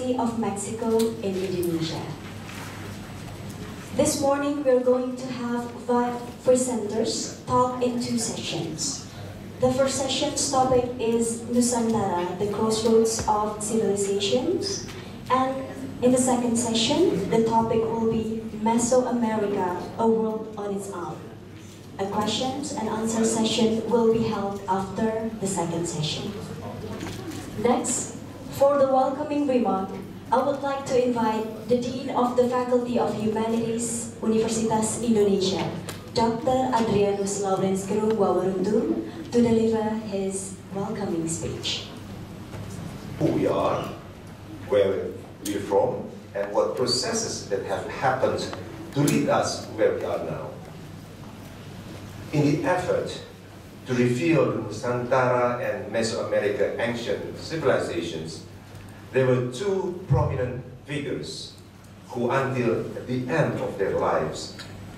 Embassy of Mexico in Indonesia. This morning we're going to have 5 presenters talk in 2 sessions. The first session's topic is Nusantara, the crossroads of civilizations. And in the second session, the topic will be Mesoamerica, a world on its own. A questions and answer session will be held after the second session. Next, for the welcoming remark, I would like to invite the Dean of the Faculty of Humanities, Universitas Indonesia, Dr. Adrianus Lawrence Gedung Wawaruntu, to deliver his welcoming speech. Who we are, where we're from, and what processes that have happened to lead us where we are now. In the effort to reveal the Nusantara and Mesoamerica ancient civilizations, there were 2 prominent figures who, until the end of their lives,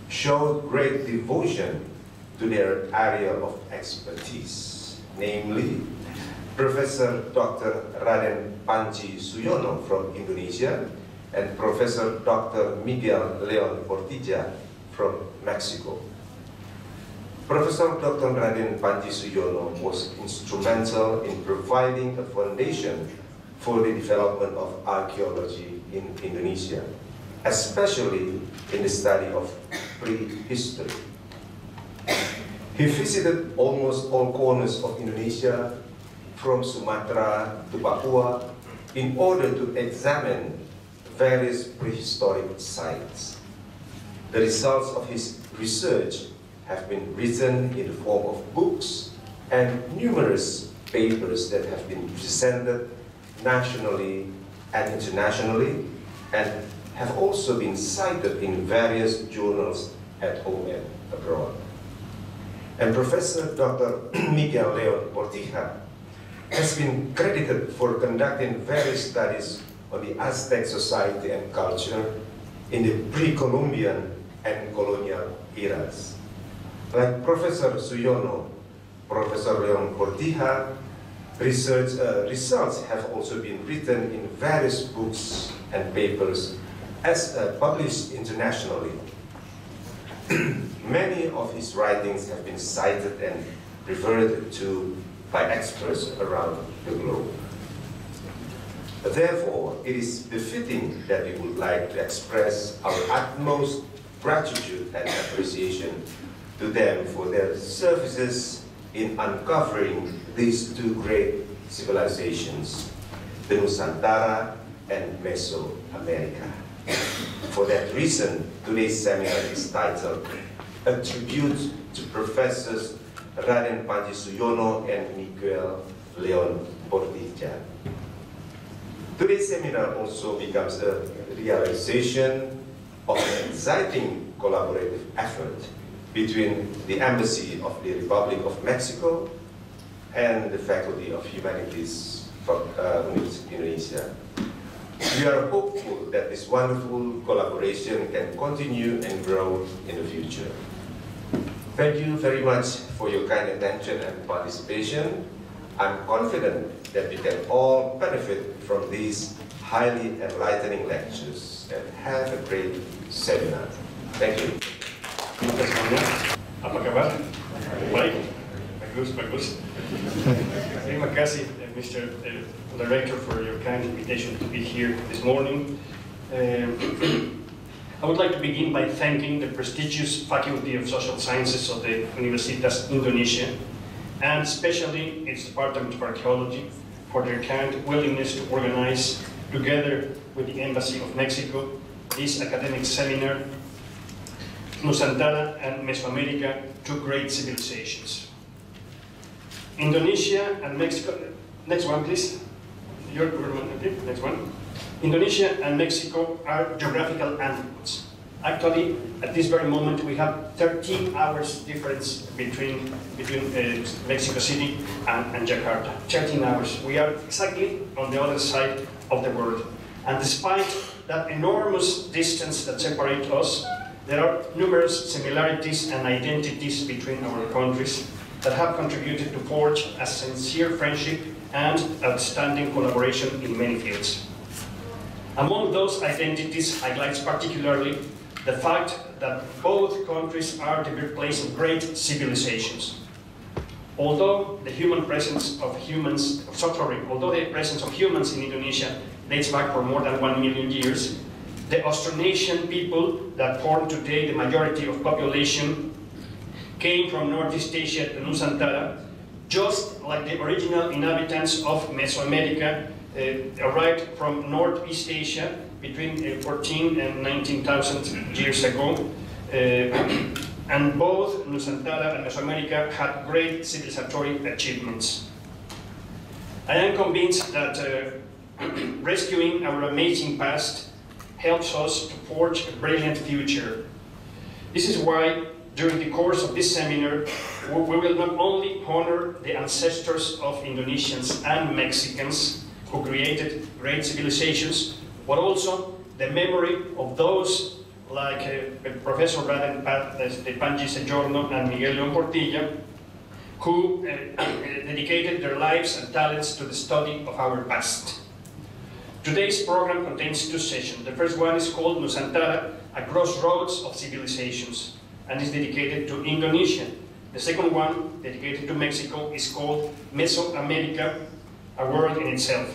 showed great devotion to their area of expertise, namely Professor Dr. Raden Panji Suyono from Indonesia and Professor Dr. Miguel Leon Portilla from Mexico. Professor Dr. Raden Panji Suyono was instrumental in providing a foundation for the development of archaeology in Indonesia, especially in the study of prehistory. He visited almost all corners of Indonesia, from Sumatra to Papua, in order to examine various prehistoric sites. The results of his research have been written in the form of books and numerous papers that have been presented nationally and internationally, and have also been cited in various journals at home and abroad. And Professor Dr. Miguel Leon Portilla has been credited for conducting various studies on the Aztec society and culture in the pre-Columbian and colonial eras. Like Professor Suyono, Professor Leon Portilla, results have also been written in various books and papers as published internationally. Many of his writings have been cited and referred to by experts around the globe. Therefore, it is befitting that we would like to express our utmost gratitude and appreciation to them for their services in uncovering these 2 great civilizations, the Nusantara and Mesoamerica. For that reason, today's seminar is titled A Tribute to Professors Raden Panji Suyono and Miguel Leon Portilla. Today's seminar also becomes a realization of an exciting collaborative effort between the Embassy of the Republic of Mexico and the Faculty of Humanities from Indonesia. We are hopeful that this wonderful collaboration can continue and grow in the future. Thank you very much for your kind attention and participation. I'm confident that we can all benefit from these highly enlightening lectures and have a great seminar. Thank you. Terima kasih banyak. Apa kabar? Baik? Bagus. Terima kasih, Mr. Director, for your kind invitation to be here this morning. I would like to begin by thanking the prestigious Faculty of Social Sciences of the Universitas Indonesia, and especially its Department of Archaeology, for their kind willingness to organize, together with the Embassy of Mexico, this academic seminar, Nusantara and Mesoamerica, 2 great civilizations. Indonesia and Mexico, next one please. Next one. Indonesia and Mexico are geographical antipodes. Actually, at this very moment, we have 13 hours difference between Mexico City and Jakarta. 13 hours. We are exactly on the other side of the world. And despite that enormous distance that separates us, there are numerous similarities and identities between our countries that have contributed to forge a sincere friendship and outstanding collaboration in many fields. Among those identities highlights particularly the fact that both countries are the birthplace of great civilizations. Although the presence of humans in Indonesia dates back for more than 1 million years, the Austronesian people that form today the majority of population came from Northeast Asia to Nusantara, just like the original inhabitants of Mesoamerica arrived from Northeast Asia between 14 and 19,000 years ago. And both Nusantara and Mesoamerica had great civilizatory achievements. I am convinced that rescuing our amazing past helps us to forge a brilliant future. This is why, during the course of this seminar, we will not only honor the ancestors of Indonesians and Mexicans who created great civilizations, but also the memory of those like Professor Panji Sejorno and Miguel León Portilla, who dedicated their lives and talents to the study of our past. Today's program contains 2 sessions. The first one is called Nusantara, a crossroads of civilizations, and is dedicated to Indonesia. The second one, dedicated to Mexico, is called Mesoamerica, a world in itself.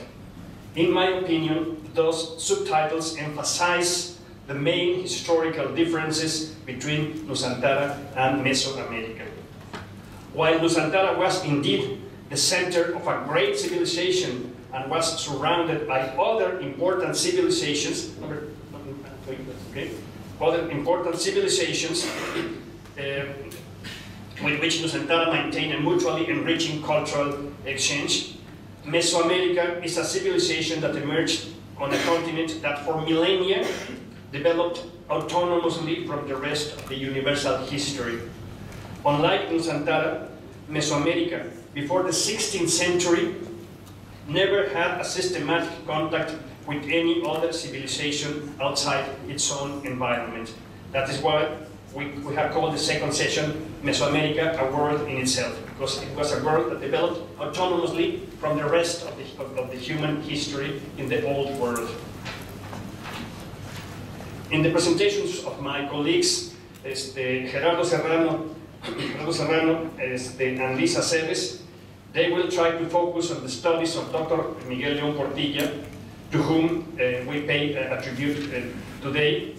In my opinion, those subtitles emphasize the main historical differences between Nusantara and Mesoamerica. While Nusantara was indeed the center of a great civilization and was surrounded by other important civilizations, with which Nusantara maintained a mutually enriching cultural exchange, Mesoamerica is a civilization that emerged on a continent that for millennia developed autonomously from the rest of the universal history. Unlike Nusantara, Mesoamerica, before the 16th century, never had a systematic contact with any other civilization outside its own environment. That is why we have called the second session Mesoamerica, a world in itself, because it was a world that developed autonomously from the rest of the human history in the old world. In the presentations of my colleagues, Gerardo Serrano and Lisa Cebes, they will try to focus on the studies of Dr. Miguel León Portilla, to whom we pay a tribute today.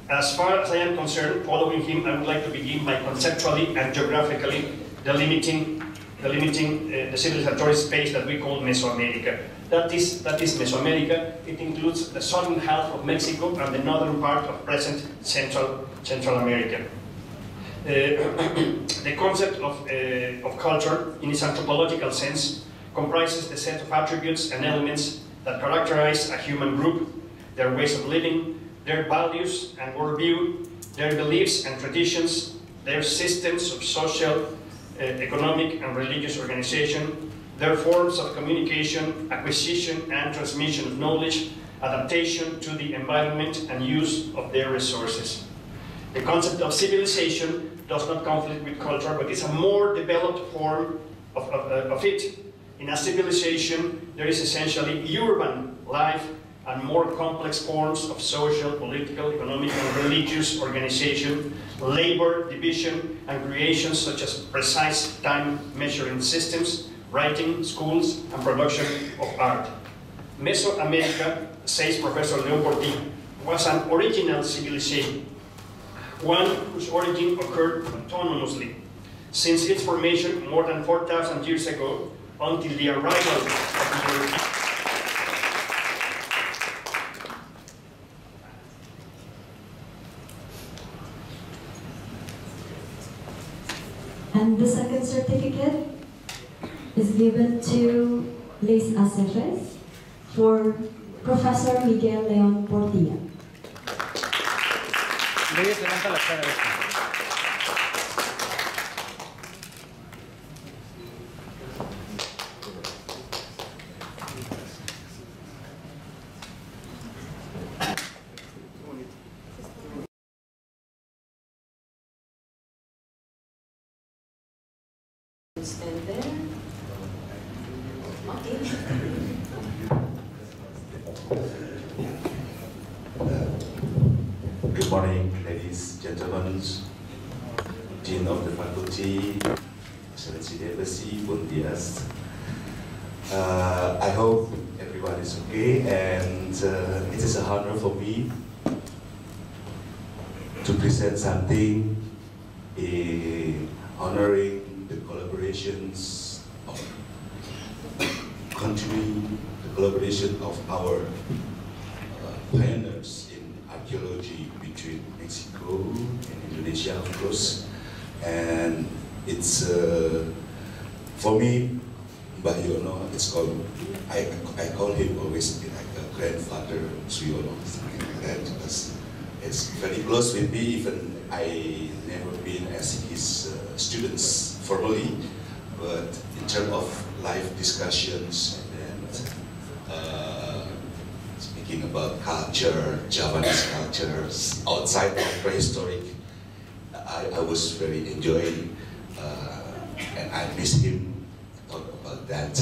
As far as I am concerned, following him, I would like to begin by conceptually and geographically delimiting the civilizatory space that we call Mesoamerica. That is Mesoamerica. It includes the southern half of Mexico and the northern part of present Central America. The concept of culture, in its anthropological sense, comprises the set of attributes and elements that characterize a human group, their ways of living, their values and worldview, their beliefs and traditions, their systems of social, economic and religious organization, their forms of communication, acquisition and transmission of knowledge, adaptation to the environment and use of their resources. The concept of civilization does not conflict with culture, but is a more developed form of it. In a civilization, there is essentially urban life and more complex forms of social, political, economic, and religious organization, labor division, and creations such as precise time measuring systems, writing, schools, and production of art. Mesoamerica, says Professor León Portilla, was an original civilization, one whose origin occurred autonomously, since its formation more than 4,000 years ago, until the arrival of the Europeans. And the second certificate is given to Liz Aceves for Professor Miguel León Portilla. Liz, levanta la cara. Stand there. Okay. Good morning, ladies, gentlemen, Dean of the Faculty, Excellency Devasi, buen días. I hope everyone is okay, and it is an honor for me to present something honoring the collaborations of continuing the collaboration of our pioneers in archaeology between Mexico and Indonesia, of course. And it's for me, but you know, it's called, I call him always like a grandfather Suyono, something like that, because it's very close with me, even I never been as his students formally, but in terms of live discussions and speaking about culture, Javanese cultures, outside of prehistoric, I was very enjoying, and I miss him talk about that.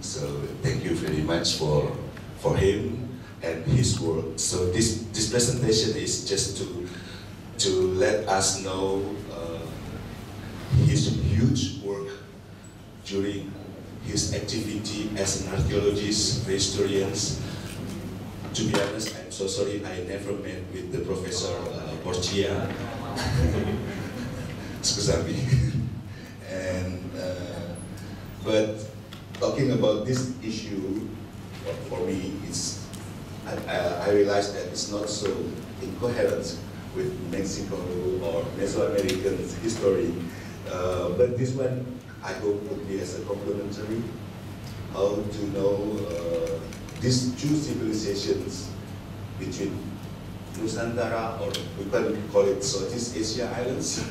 So thank you very much for him and his work. So this presentation is just to let us know his huge work during his activity as an archaeologist, prehistorians. To be honest, I'm so sorry I never met with the Professor Porcia. Scusami. And but talking about this issue, for me, it's I realized that it's not so incoherent with Mexico or Mesoamerican history, but this one I hope would be as a complementary, how to know these two civilizations between Nusantara, or we can call it Southeast Asia Islands,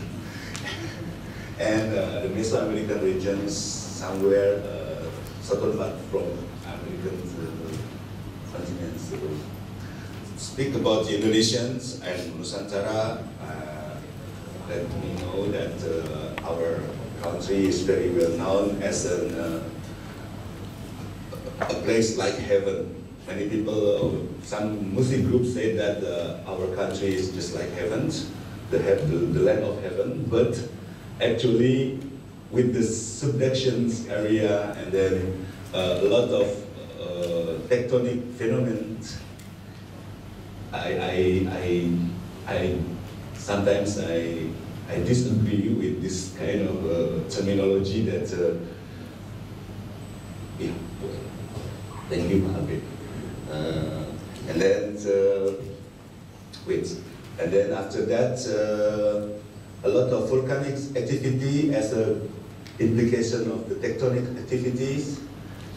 and the Mesoamerican regions somewhere southern part from American continent. So, speak about the Indonesians and Nusantara. Let me know that our country is very well known as a place like heaven. Many people, some Muslim groups say that our country is just like heaven, the land of heaven, but actually with the subductions area and then a lot of tectonic phenomena, sometimes I disagree with this kind of terminology that yeah. Thank you, Habib. And then and then after that, a lot of volcanic activity as a implication of the tectonic activities,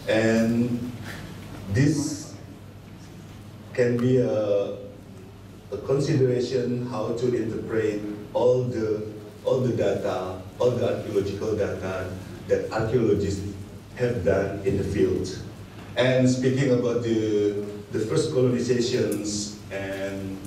and this can be a consideration how to interpret all the data, all the archaeological data that archaeologists have done in the field. And speaking about the first colonizations and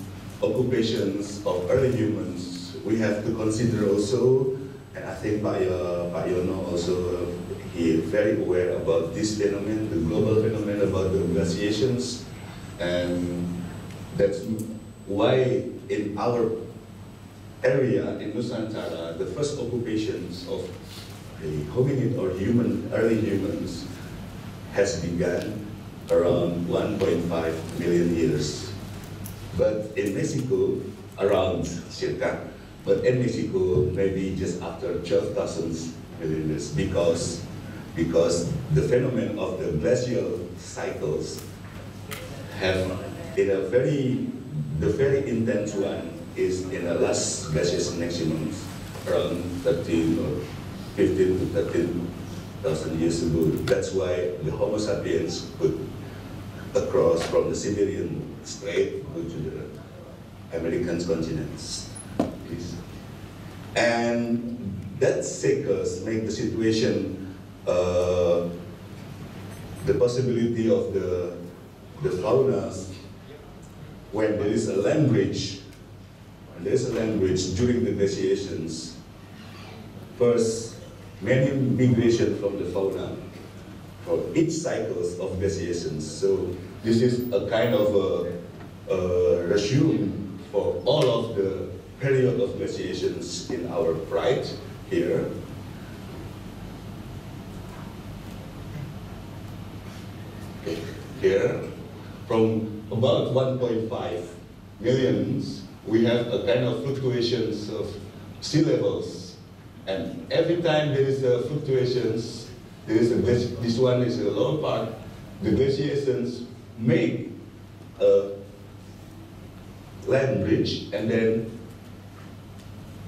occupations of early humans, we have to consider also, and I think Pak Yono also, he is very aware about this phenomenon, the global phenomenon about the glaciations, and that's why in our area in Nusantara, the first occupations of the hominid or early humans has begun around 1.5 million years. But in Mexico, around circa, but in Mexico, maybe just after 12,000 million years, because the phenomenon of the glacial cycles have, the very intense one is in the last glaciation maximum, around 13 or 15 to 13,000 years ago. That's why the Homo sapiens could across from the Siberian Strait go to the American continents. And that cycles make the situation, the possibility of the faunas when there is a land bridge, during the glaciations. First, many migration from the fauna for each cycles of glaciations. So this is a kind of a resume for all of the period of glaciations in our pride here. Okay. Here, from about 1.5 million, we have a kind of fluctuations of sea levels. And every time there is a fluctuations, there is a, this one is a lower part, the glaciations make a land bridge, and then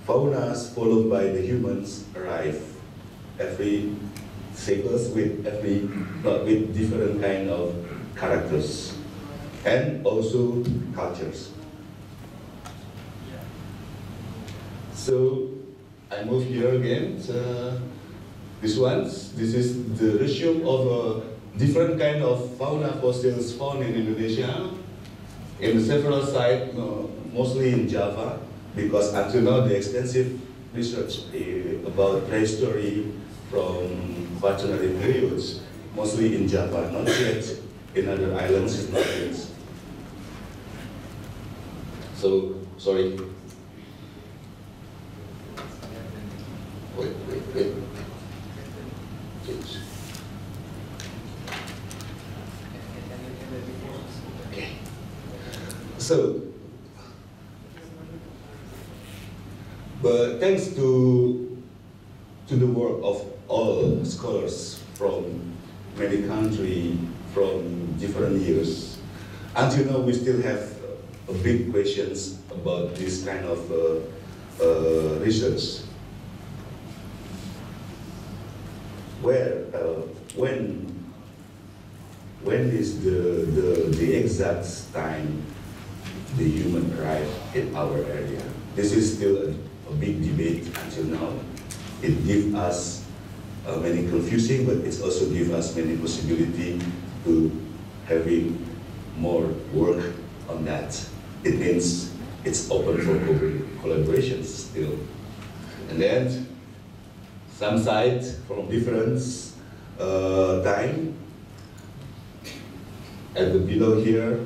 faunas followed by the humans arrive every cycles with with different kind of characters and also cultures. So I move here again. This is the resume of different kind of fauna fossils found in Indonesia, in several sites, mostly in Java, because until now the extensive research about prehistory from quaternary periods, mostly in Java, not yet in other islands, not yet. So, sorry. Wait. Please. Okay. So, but thanks to the work of all scholars from many countries, from different years, until now we still have big questions about this kind of research. When is the exact time the human arrived in our area? This is still a big debate until now. It gives us many confusing, but it also gives us many possibility to having more work on that. It means it's open for collaborations still. And then some sites from different time. At the below here,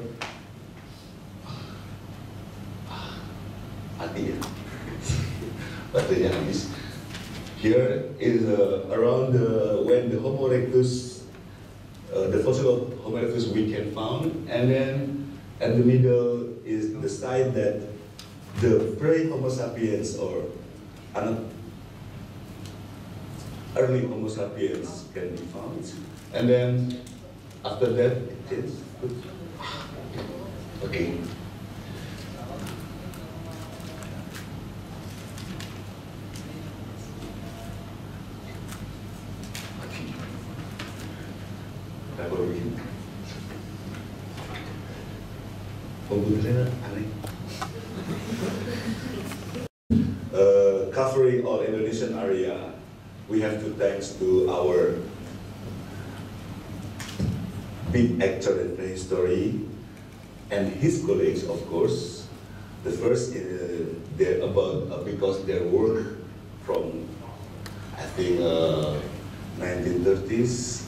here is around when the Homo erectus, the fossil of Homo erectus we can found, and then at the middle is the site that the pre-Homo sapiens or early Homo sapiens can be found, and then after that it is okay. Covering all Indonesian area, we have to thanks to our big actor in prehistory and his colleagues, of course. The first they're about because their work from I think 1930s,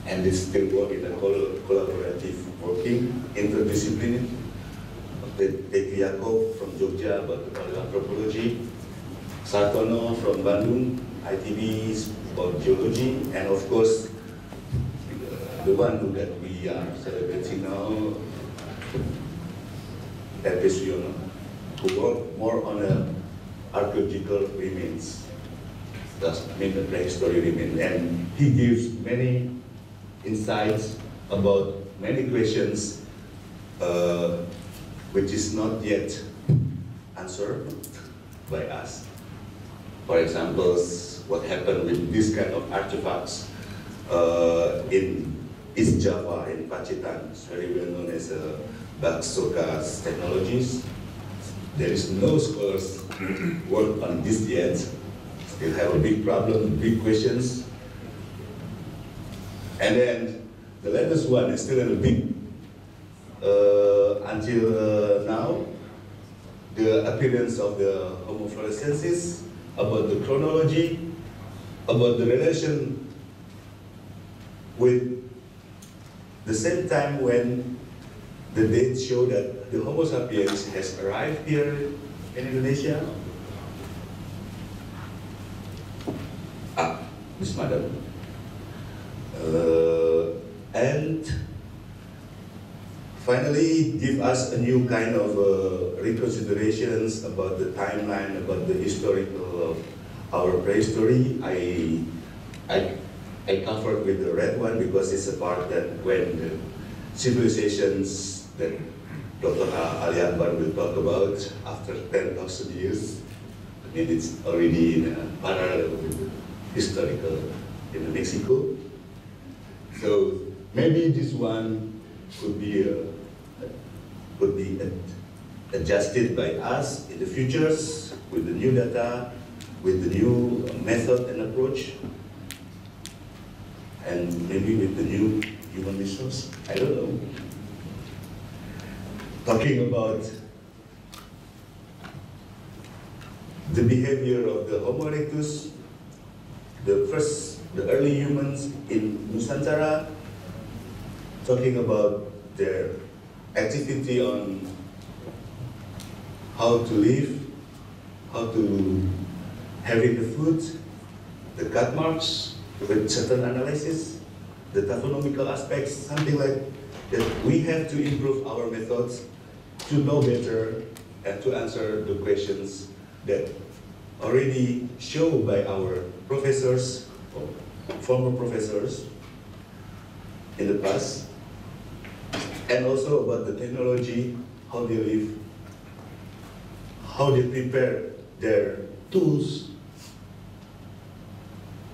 and they still work in a collaborative working, interdisciplinary. Teki Yaakob from Jogja about anthropology, Sartono from Bandung, ITB about geology, and of course the one that we are celebrating now, Herpesiono, who work more on archaeological remains, thus mean the prehistory remains, and he gives many insights about many questions which is not yet answered by us. For example, what happened with this kind of artifacts in East Java, in Pacitan, it's very well known as Baksoka's technologies. There is no scholars work on this yet. Still have a big problem, big questions. And then the latest one is still in a big, until now, the appearance of the Homo florescensis, about the chronology, about the relation with the same time when the dates show that the Homo sapiens has arrived here in Indonesia. This madam. And finally give us a new kind of reconsiderations about the timeline, about the historical of our prehistory. I covered with the red one because it's a part that when the civilizations that Dr. Ali Akbar will talk about after 10,000 years, I mean it's already in a parallel with the historical in Mexico. So maybe this one could be adjusted by us in the futures with the new data, with the new method and approach, and maybe with the new human resource. I don't know. Talking about the behavior of the Homo erectus, the early humans in Nusantara, talking about their activity on how to live, how to having the food, the cut marks, with certain analysis, the taphonomical aspects, something like that. We have to improve our methods to know better and to answer the questions that already shown by our professors, or former professors in the past, and also about the technology, how they live, how they prepare their tools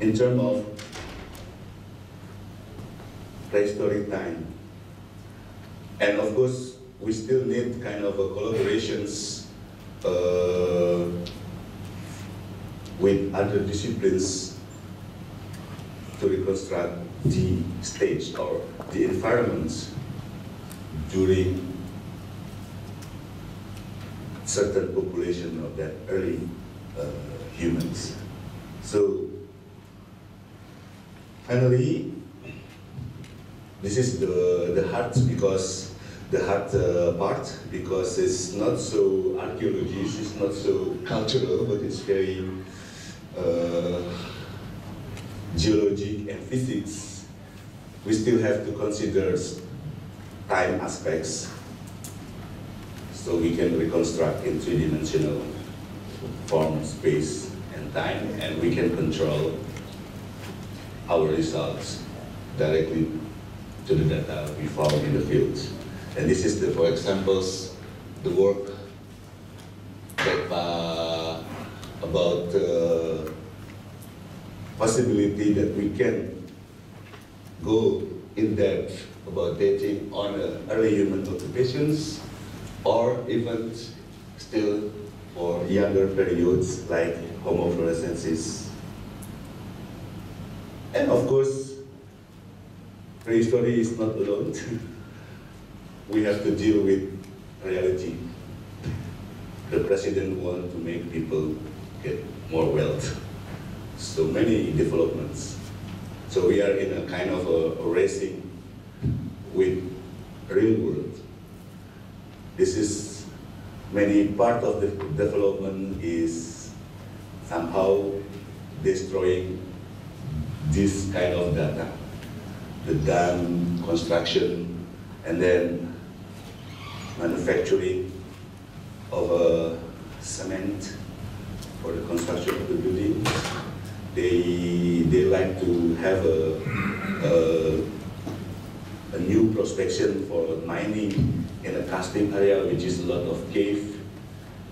in terms of prehistoric time. And of course, we still need kind of a collaborations with other disciplines to reconstruct the stage or the environments during certain population of that early humans. So finally, this is the hard because the hard part, because it's not so archaeologist, it's not so cultural, but it's very geologic and physics. We still have to consider time aspects so we can reconstruct in three-dimensional form, space, and time, and we can control our results directly to the data we found in the field. And this is, for examples, the work that, about possibility that we can go in depth about dating on early human occupations, or even still for younger periods like Homo florescensis. And of course, prehistory is not alone. We have to deal with reality. The president wants to make people get more wealth. So many developments. So we are in a kind of a racing with real world. This is many part of the development is somehow destroying this kind of data. The dam construction and then manufacturing of cement for the construction of the building. They like to have a new prospection for mining in a casting area, which is a lot of cave,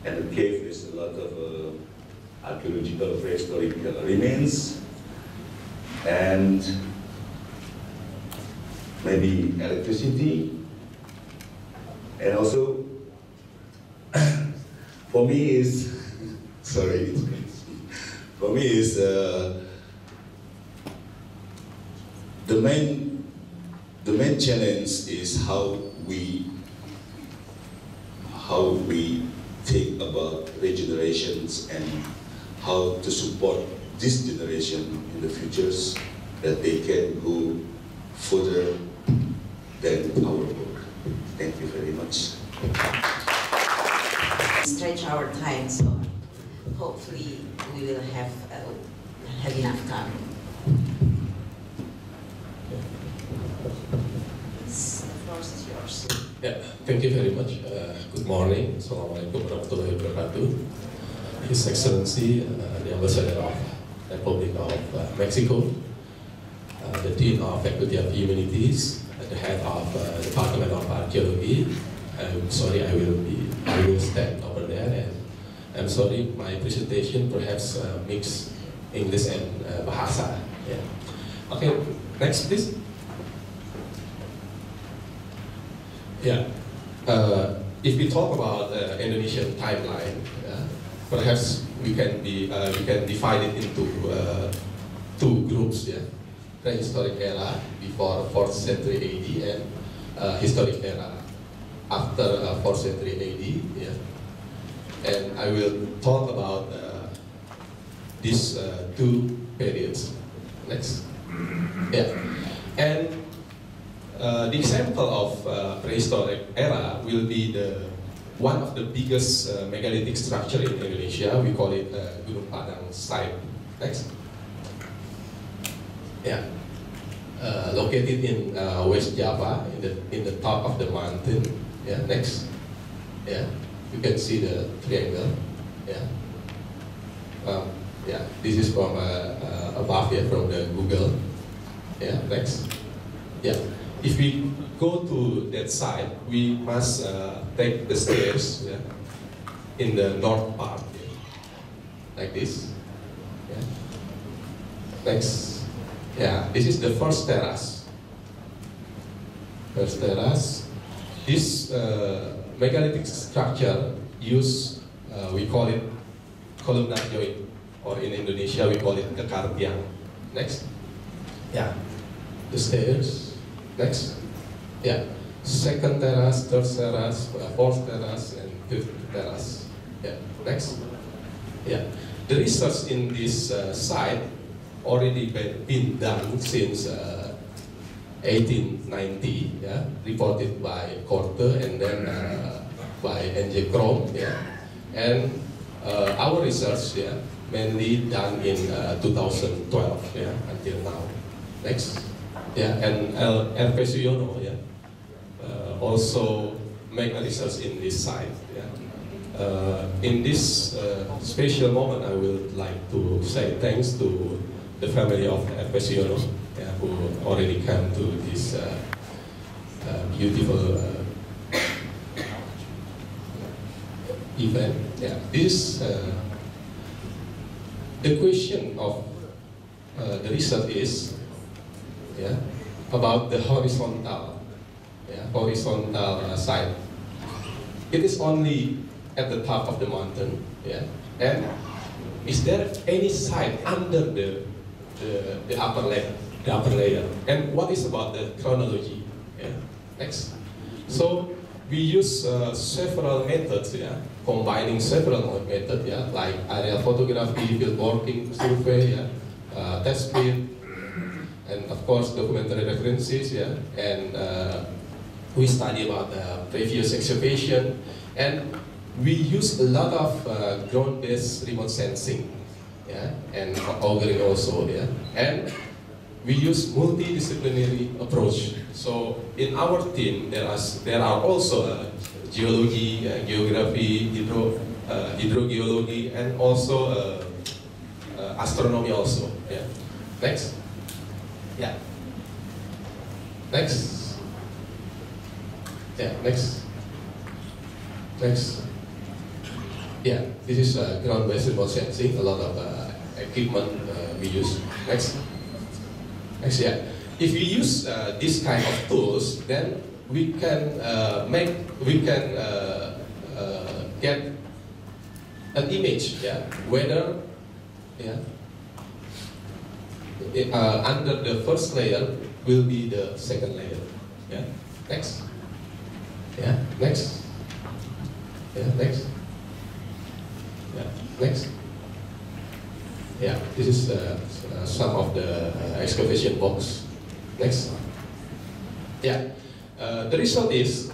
and the cave is a lot of archaeological prehistoric remains, and maybe electricity, and also for me is sorry, for me is the main challenge is how we think about regenerations and how to support this generation in the futures, that they can go further than our work. Thank you very much. Stretch our time, so hopefully we will have enough time. Please, the floor is yours. Yeah, thank you very much. Good morning. Assalamualaikum warahmatullahi wabarakatuh. His Excellency, the Ambassador of the Republic of Mexico, the Dean of Faculty of Humanities, the Head of Department of Archaeology. I'm sorry, I will stand over there, and I'm sorry, my presentation perhaps mix English and Bahasa. Yeah. Okay, next please. Yeah. If we talk about Indonesian timeline, perhaps we can divide it into two groups. Yeah, prehistoric era before 4th century AD and historic era after 4th century AD. Yeah, and I will talk about these two periods. Next. Yeah, and the example of prehistoric era will be one of the biggest megalithic structure in Indonesia. We call it Gunung Padang site. Next. Yeah, located in West Java, in the top of the mountain. Yeah. Next. Yeah, you can see the triangle. Yeah. Yeah. This is from above here from the Google. Yeah. Next. Yeah. If we go to that side, we must take the stairs, yeah, in the north part, yeah, like this. Yeah. Next, yeah, this is the first terrace. First terrace. This megalithic structure we call it columnar joint, or in Indonesia we call it kekar tiang. Next, yeah, the stairs. Next, yeah, second terrace, third terrace, fourth terrace, and fifth terrace. Yeah, next, yeah. The research in this site already been done since 1890. Yeah, reported by Korte and then by N.J. Krom. Yeah, and our research, yeah, mainly done in 2012. Yeah, until now. Next. Yeah, and R.P. Suyono, yeah, also make a research in this site. Yeah. In this special moment, I would like to say thanks to the family of R.P. Suyono, yeah, who already came to this beautiful event. Yeah, this the question of the research is, yeah, about the horizontal side. It is only at the top of the mountain, yeah. And is there any side under the upper layer? And what is about the chronology? Yeah. Next. So we use several methods, yeah, combining several methods, yeah, like aerial photography, field working, survey, yeah, test pit, and of course documentary references, yeah, and we study about previous excavation, and we use a lot of ground-based remote sensing, yeah, and auguring also, yeah, and we use multidisciplinary approach. So in our team there are also geology, geography, hydrogeology, and also astronomy also. Yeah. Next. Yeah. Next. Yeah. Next. Next. Yeah. This is ground-based remote sensing. A lot of equipment we use. Next. Next. Yeah. If we use this kind of tools, then we can get an image. Yeah. Whether, yeah, under the first layer will be the second layer. Yeah. Next. Yeah. Next. Yeah. Next. Yeah. Next. Yeah. This is some of the excavation box. Next. Yeah. The result is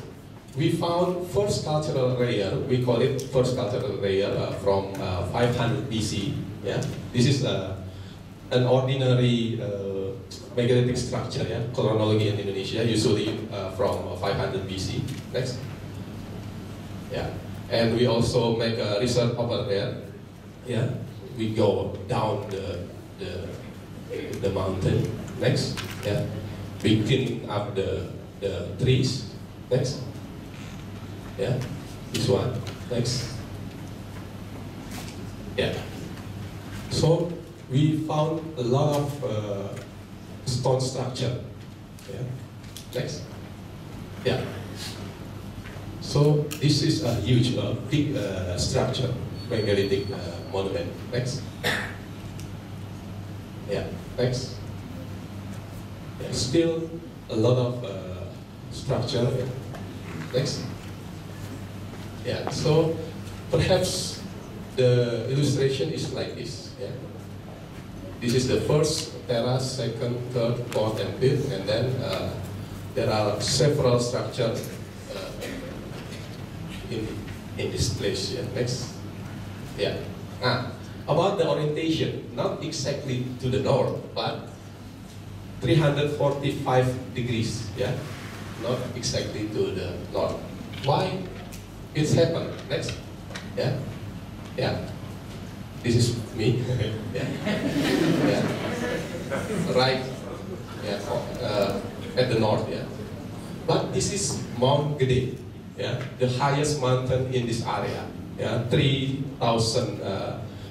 we found first cultural layer. We call it first cultural layer from 500 BC. Yeah, this is an ordinary megalithic structure. Yeah, chronology in Indonesia usually from 500 BC. Next. Yeah, and we also make a research over there. Yeah, we go down the mountain. Next. Yeah, we clean up the trees. Next. Yeah, this one. Next. Yeah. So we found a lot of stone structure. Yeah. Next. Yeah. So this is a huge, big structure, megalithic monument. Next. Yeah. Next. Yeah. Still a lot of structure. Yeah. Next. Yeah. So perhaps the illustration is like this. Yeah. This is the first terrace, second, third, fourth, and fifth, and then there are several structures in this place. Yeah. Next. Yeah. About the orientation, not exactly to the north, but 345 degrees. Yeah. Not exactly to the north. Why? It's happened. Next. Yeah. Yeah. This is me. Yeah. Yeah. Right. Yeah. At the north. Yeah. But this is Mount Gedung. Yeah. The highest mountain in this area. Yeah. 3,000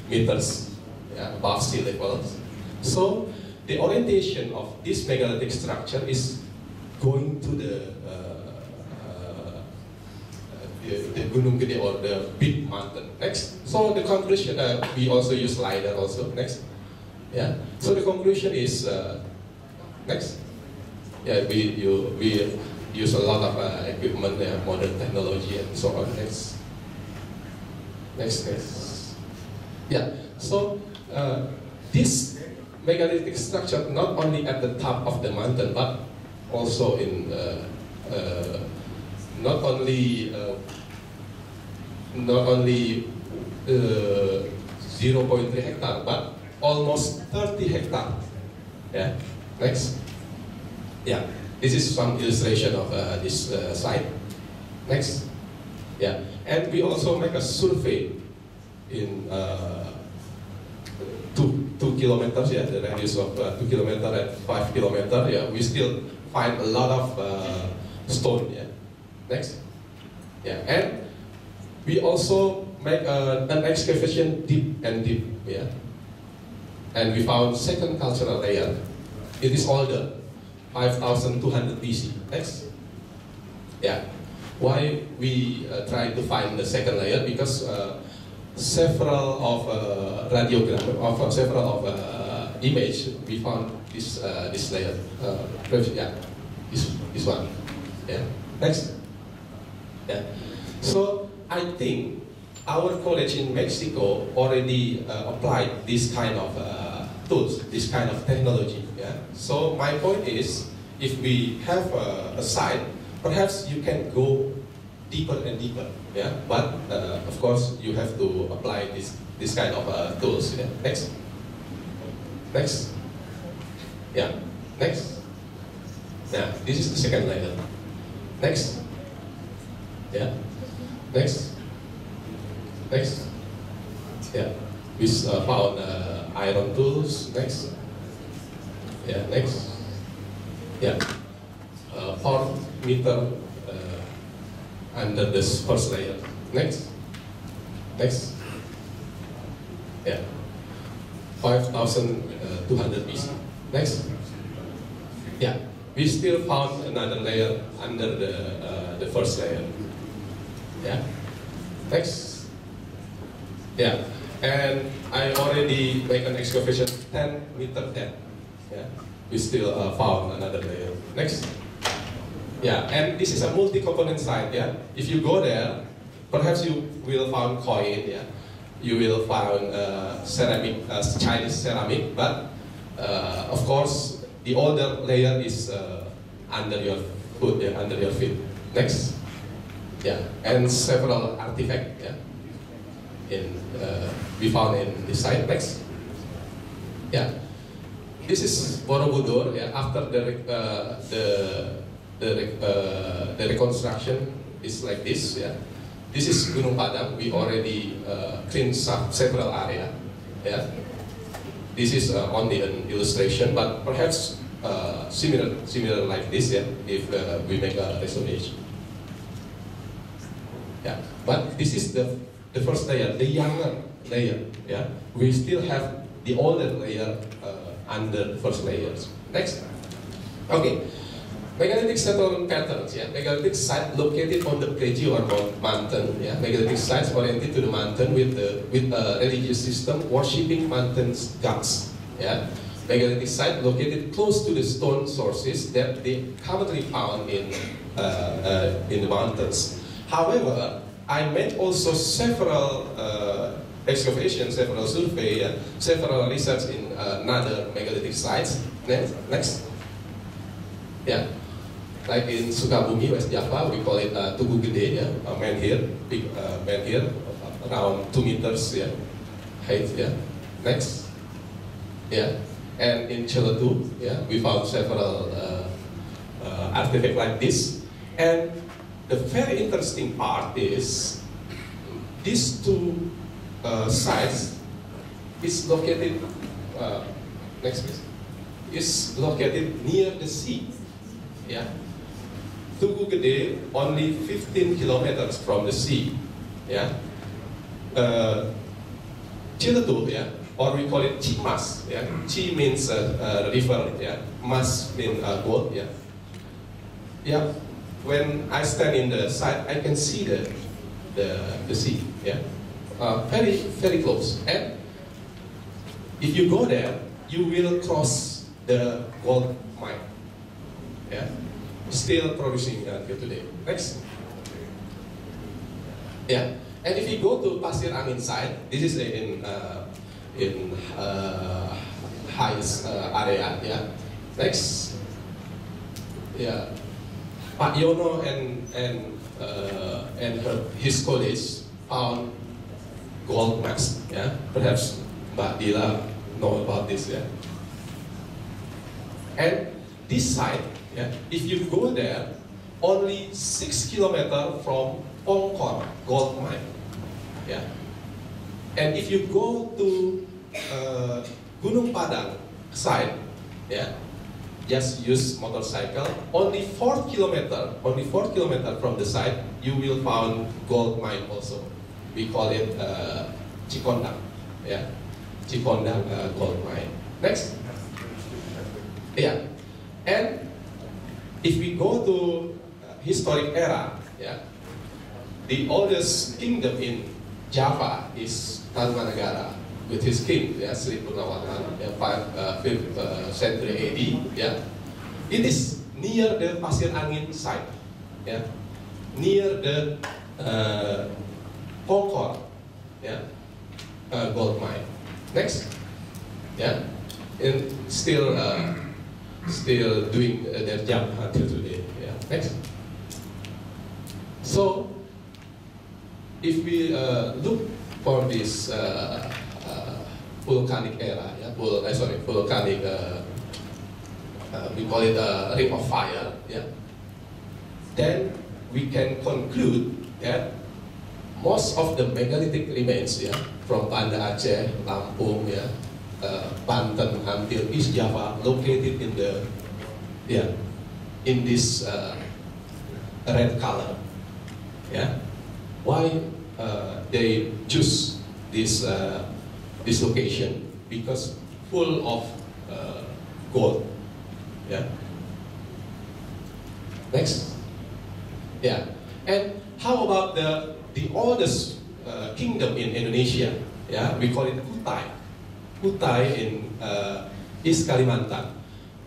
meters, yeah, above sea level. So the orientation of this megalithic structure is going to the Gunung Gede, or the big mountain. Next. So the conclusion, we also use LiDAR also. Next. Yeah. So the conclusion is next. Yeah, we use a lot of equipment, modern technology, and so on. Next. Next. Next. Yeah. So this megalithic structure not only at the top of the mountain, but also in not only 0.3 hectare, but almost 30 hectare. Yeah. Next. Yeah. This is some illustration of this site. Next. Yeah. And we also make a survey in 2 kilometers. Yeah, the radius of 2 kilometers and 5 kilometers. Yeah, we still find a lot of stone. Yeah. Next. Yeah, and we also make an excavation deep and deep. Yeah, and we found second cultural layer. It is older, 5,200 BC. Next. Yeah. Why we try to find the second layer? Because several of radiogram of several of image we found this layer. Yeah, this one. Yeah. Next. Yeah. So I think our college in Mexico already applied this kind of tools, this kind of technology. Yeah. So my point is, if we have a site, perhaps you can go deeper and deeper. Yeah. But of course, you have to apply this kind of tools. Yeah. Next. Next. Yeah. Next. Yeah. This is the second layer. Next. Yeah. Next. Next. Yeah. We found iron tools. Next. Yeah. Next. Yeah. 4 meter under this first layer. Next. Next. Yeah. 5,200 BC. Next. Yeah. We still found another layer under the first layer. Yeah. Next. Yeah. And I already make an excavation 10 meter depth. Yeah. We still found another layer. Next. Yeah. And this is a multi-component site. Yeah. If you go there, perhaps you will find coin. Yeah. You will find ceramic, Chinese ceramic, but of course the older layer is under your foot, yeah, under your feet. Next. Yeah, and several artifacts, yeah, we found in this site. Next. Yeah, this is Borobudur. Yeah, after the reconstruction is like this. Yeah, this is Gunung Padang. We already cleaned several areas. Yeah, this is only an illustration, but perhaps similar like this. Yeah, if we make a restoration. Yeah, but this is the first layer, the younger layer. Yeah, we still have the older layer under the first layers. Next. Okay. Megalithic settlement patterns. Yeah, megalithic site located on the plateau or mountain. Yeah, megalithic sites oriented to the mountain with a religious system worshipping mountain's gods. Yeah, megalithic site located close to the stone sources that they commonly found in the mountains. However, I made also several excavations, several surveys, several research in another megalithic sites. Next. Yeah. Like in Sukabumi, West Java, we call it Tugu Gede, yeah, menhir, big menhir, around 2 meters, yeah, height, yeah. Next, yeah, and in Ciletu, yeah, we found several artifacts like this. And the very interesting part is these two sites is located. Next, please. Is located near the sea, yeah. Tugu Gede only 15 kilometers from the sea, yeah. Ciletu, yeah, or we call it Cimas, yeah. Ci means river, yeah. Mas means gold, yeah. Yeah. When I stand in the site, I can see the sea, yeah. Very close. And if you go there, you will cross the gold mine, yeah. Still producing until today. Next. Yeah, and if you go to Pasir Angin side, this is in highest area. Yeah. Next. Yeah, Pak Yono and his colleagues found gold max. Yeah, perhaps Mbak Dila know about this. Yeah, and this site. Yeah. If you go there, only 6 kilometers from Pongkor gold mine. Yeah. And if you go to Gunung Padang side, yeah, just use motorcycle. Only 4 kilometers from the site, you will find gold mine also. We call it Cikondang. Yeah, Cikondang gold mine. Next. Yeah, and if we go to historic era, yeah, the oldest kingdom in Java is Tarumanagara with his king, yeah, Sri Purnawardhan, 5th century AD. Yeah, it is near the Pasir Angin site, yeah, near the Pongkor, yeah, gold mine. Next, yeah, and still doing their job until today. Yeah. Next. So, if we look for this volcanic era, yeah, volcanic, we call it a ring of fire, yeah, then we can conclude that most of the megalithic remains, yeah, from Banda Aceh, Lampung, yeah, Banten until East Java, located in the, yeah, in this red color. Yeah, why they choose this this location? Because full of gold. Yeah. Next. Yeah, and how about the oldest kingdom in Indonesia? Yeah, we call it Kutai. Kutai in East Kalimantan.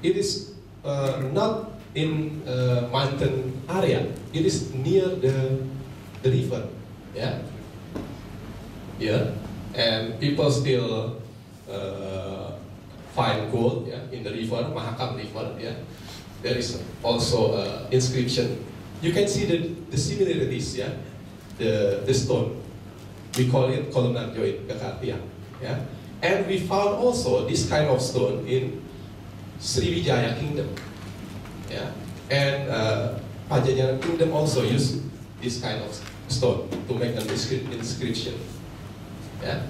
It is not in mountain area. It is near the river. Yeah. Yeah. And people still find gold, yeah, in the river, Mahakam River. Yeah. there is also inscription. You can see the similarities, yeah, the stone. We call it columnar joint, Gakartia, yeah. And we found also this kind of stone in Sriwijaya Kingdom, yeah. And Pajajaran Kingdom also used this kind of stone to make an inscription, yeah.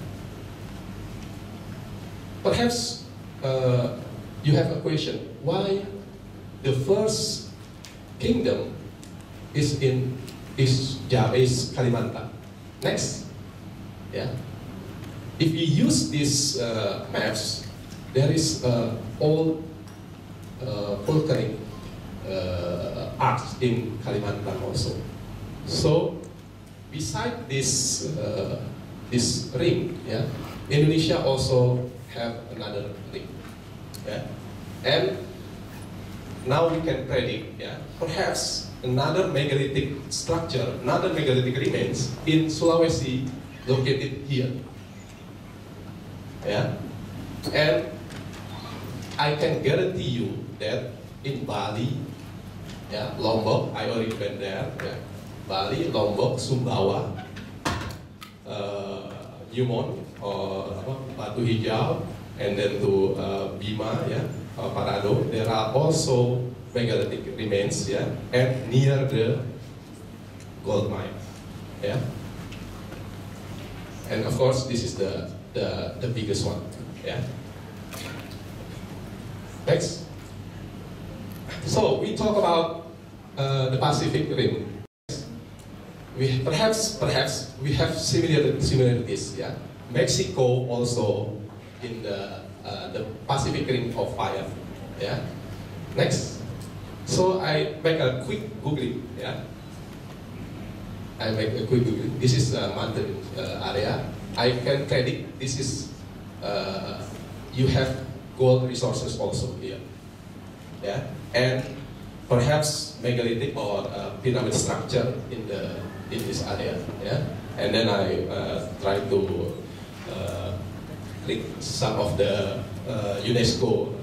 Perhaps you have a question, why the first kingdom is Kalimantan? Next, yeah. If we use these maps, there is all volcanic arcs in Kalimantan also. So, beside this this ring, yeah, Indonesia also have another ring, yeah, and now we can predict, yeah, perhaps another megalithic structure, another megalithic remains in Sulawesi, located here, yeah, and I can guarantee you that in Bali, yeah, Lombok, I already went there, yeah, Bali, Lombok, Sumbawa, Newmont, or Batu Hijau, and then to Bima, yeah, Parado. There are also megalithic remains, yeah, and near the gold mine, yeah. And of course, this is the biggest one, yeah. Next. So we talk about the Pacific Rim. Perhaps we have similarities, yeah. Mexico also in the Pacific Ring of Fire, yeah. Next. So I make a quick googling, yeah. I make a quick googling. This is a mountain area. I can predict this is you have gold resources also here, yeah. And perhaps megalithic or pyramid structure in this area, yeah. And then I try to click some of the UNESCO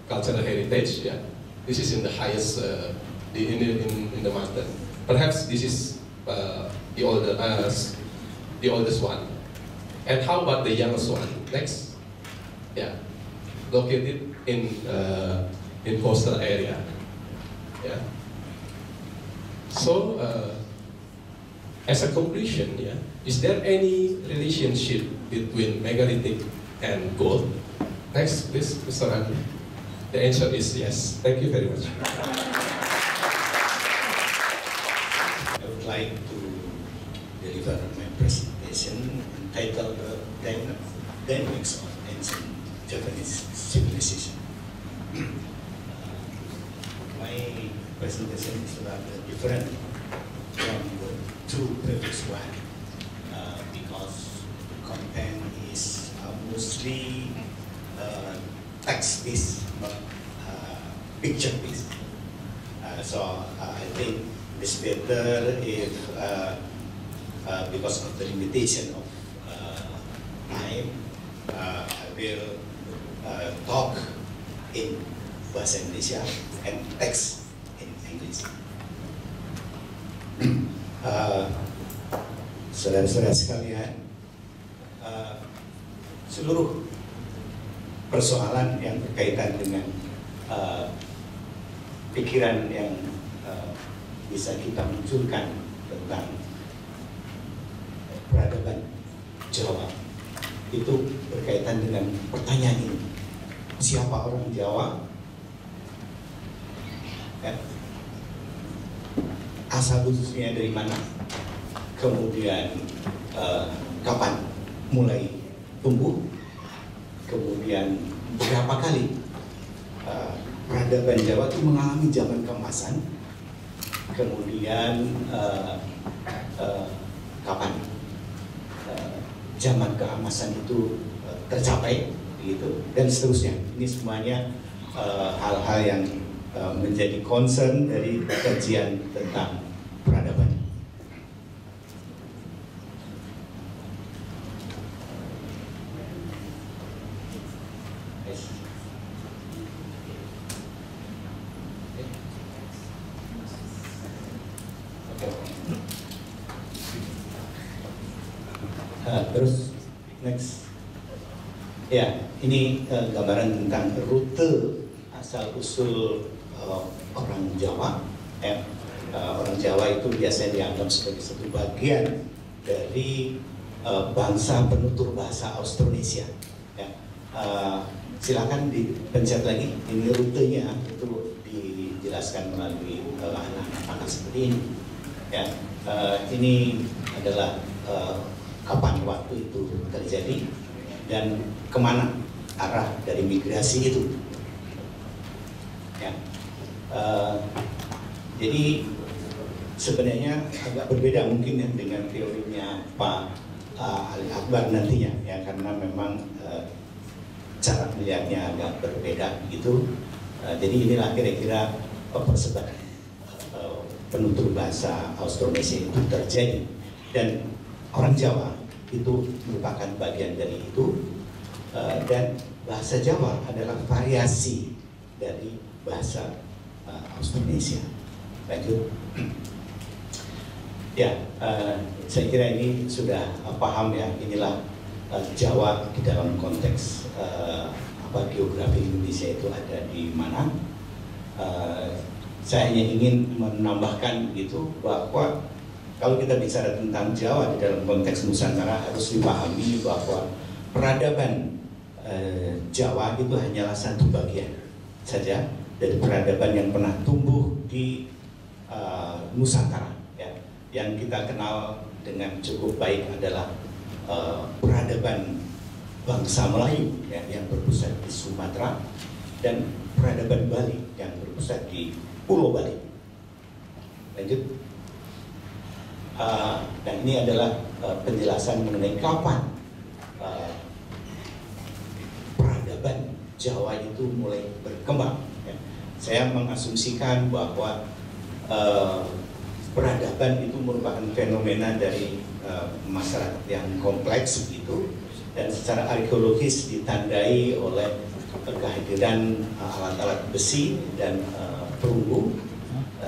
cultural heritage, yeah. This is in the highest in the mountain. Perhaps this is the oldest one. And how about the youngest one? Next, yeah, located in coastal area. Yeah. So, as a conclusion, yeah, is there any relationship between megalithic and gold? Next, please, Mr. Rabu. The answer is yes. Thank you very much. I would like to deliver my presentation entitled Dynamics of Ancient Japanese Civilization. My presentation is rather different from the two previous one because content is mostly text-based, not picture-based. So I think it's better if, because of the limitation of time, I will talk in Bahasa Indonesia and text in English. Saudara-saudara sekalian, seluruh persoalan yang berkaitan dengan pikiran yang bisa kita munculkan tentang peradaban Jawa itu berkaitan dengan pertanyaan ini: siapa orang Jawa? Ya. Asal usulnya dari mana? Kemudian kapan mulai tumbuh? Kemudian berapa kali peradaban Jawa itu mengalami zaman keemasan? Kemudian kapan zaman keemasan itu tercapai, gitu, dan seterusnya. Ini semuanya hal-hal yang menjadi concern dari kajian tentang peradaban. Terus next, ya ini gambaran tentang rute asal usul orang Jawa. Orang Jawa itu biasanya dianggap sebagai satu bagian dari bangsa penutur bahasa Austronesia. Ya. Silakan dipencet lagi, ini rutenya itu dijelaskan melalui anak-anak seperti ini. Ya. Ini adalah kapan waktu itu terjadi dan kemana arah dari migrasi itu. Ya. Jadi sebenarnya agak berbeda mungkin ya dengan teorinya Pak Ali Akbar nantinya ya, karena memang cara melihatnya agak berbeda gitu. Jadi inilah kira-kira persebaran penutur bahasa Austronesia itu terjadi, dan orang Jawa itu merupakan bagian dari itu, dan bahasa Jawa adalah variasi dari bahasa Austronesia. Lanjut. Ya, saya kira ini sudah paham ya, inilah Jawa di dalam konteks geografi Indonesia itu ada di mana. Saya hanya ingin menambahkan gitu bahwa kalau kita bicara tentang Jawa di dalam konteks Nusantara, harus dipahami bahwa peradaban Jawa itu hanyalah satu bagian saja dari peradaban yang pernah tumbuh di Nusantara. Ya. Yang kita kenal dengan cukup baik adalah peradaban bangsa Melayu ya, yang berpusat di Sumatera, dan peradaban Bali yang berpusat di Pulau Bali. Lanjut. Dan ini adalah penjelasan mengenai kapan peradaban Jawa itu mulai berkembang. Ya. Saya mengasumsikan bahwa peradaban itu merupakan fenomena dari masyarakat yang kompleks begitu, dan secara arkeologis ditandai oleh kehadiran alat-alat besi dan perunggu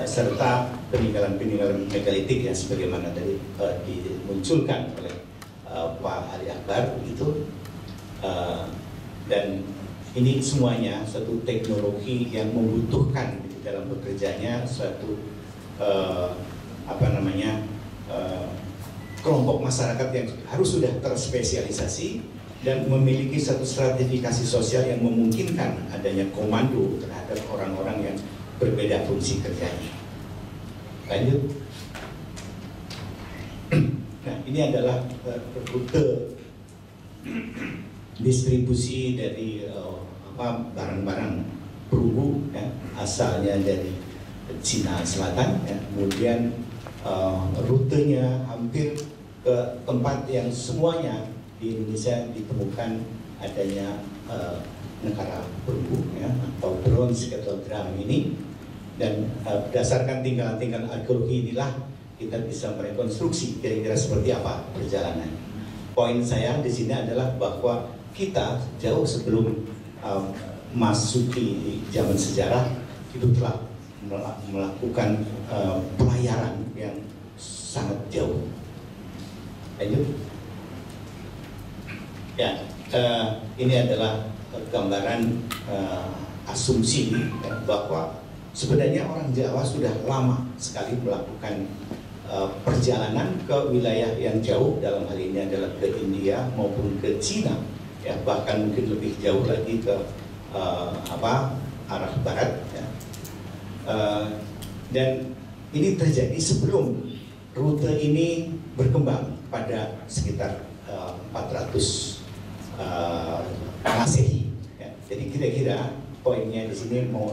serta peninggalan-peninggalan megalitik yang sebagaimana tadi dimunculkan oleh Pak Ali Akbar begitu. Dan ini semuanya satu teknologi yang membutuhkan di dalam bekerjanya suatu kelompok masyarakat yang harus sudah terspesialisasi dan memiliki satu stratifikasi sosial yang memungkinkan adanya komando terhadap orang-orang yang berbeda fungsi kerjanya. Lanjut. Nah, ini adalah rute distribusi dari barang-barang perunggu ya, asalnya dari Cina Selatan ya. Kemudian rutenya hampir ke tempat yang semuanya di Indonesia ditemukan adanya negara perunggu ya, atau bronze cattle drum ini. Dan berdasarkan tinggalan-tinggalan arkeologi inilah kita bisa merekonstruksi kira-kira seperti apa perjalanan. Poin saya di sini adalah bahwa kita jauh sebelum masuki zaman sejarah itu telah melakukan pelayaran yang sangat jauh. Lanjut. Ya, ini adalah gambaran asumsi ya, bahwa sebenarnya orang Jawa sudah lama sekali melakukan perjalanan ke wilayah yang jauh, dalam hal ini adalah ke India maupun ke Cina, ya, bahkan mungkin lebih jauh lagi ke arah barat. Ya. Dan ini terjadi sebelum rute ini berkembang pada sekitar 400 Masehi. Ya. Jadi kira-kira poinnya di sini mau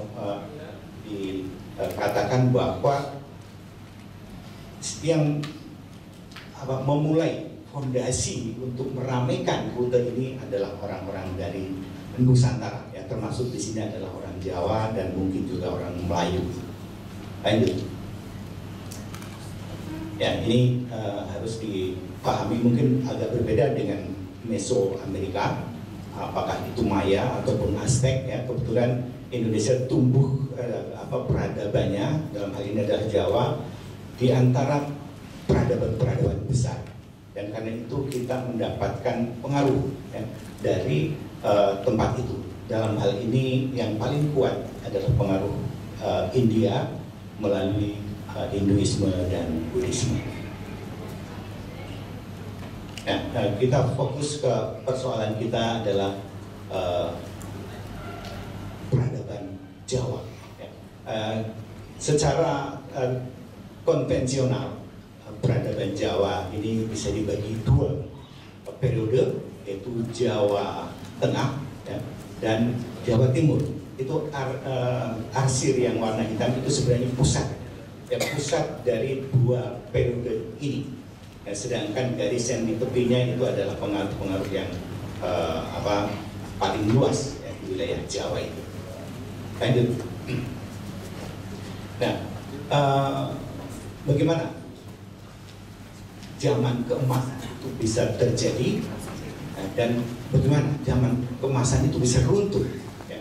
dikatakan bahwa yang memulai fondasi untuk meramaikan rute ini adalah orang-orang dari Nusantara, ya, termasuk di sini adalah orang Jawa dan mungkin juga orang Melayu. Lanjut. Ya, ini harus dipahami, mungkin agak berbeda dengan Mesoamerica, apakah itu Maya ataupun Aztec. Ya, kebetulan Indonesia tumbuh peradabannya dalam hal ini adalah Jawa di antara peradaban-peradaban besar, dan karena karena itu kita mendapatkan pengaruh ya, dari tempat itu. Dalam hal ini yang paling kuat adalah pengaruh India melalui Hinduisme dan Buddhisme. Nah, kita fokus ke persoalan kita adalah peradaban Jawa. Ya. Secara konvensional, peradaban Jawa ini bisa dibagi dua periode, yaitu Jawa Tengah ya, dan Jawa Timur. Itu arsir yang warna hitam itu sebenarnya pusat, ya, pusat dari dua periode ini. Ya, sedangkan garis yang di tepinya itu adalah pengaruh-pengaruh yang paling luas ya, di wilayah Jawa itu. Lanjut. Nah, bagaimana zaman keemasan itu bisa terjadi dan bagaimana zaman keemasan itu bisa runtuh? Ya.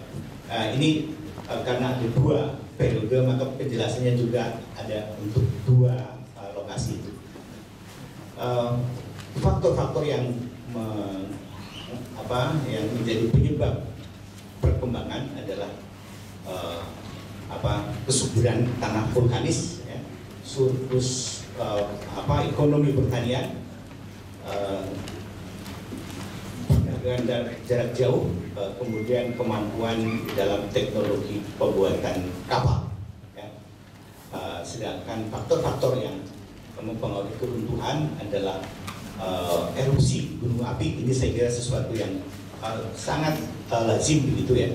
Ini karena ada dua periode, maka penjelasannya juga ada untuk dua lokasi itu. Faktor-faktor yang yang menjadi penyebab perkembangan adalah kesuburan tanah vulkanis, ya, surplus ekonomi pertanian, perdagangan jarak jauh, kemudian kemampuan dalam teknologi pembuatan kapal. Ya. Sedangkan faktor-faktor yang mempengaruhi keruntuhan adalah erupsi gunung api. Ini saya kira sesuatu yang sangat lazim begitu ya,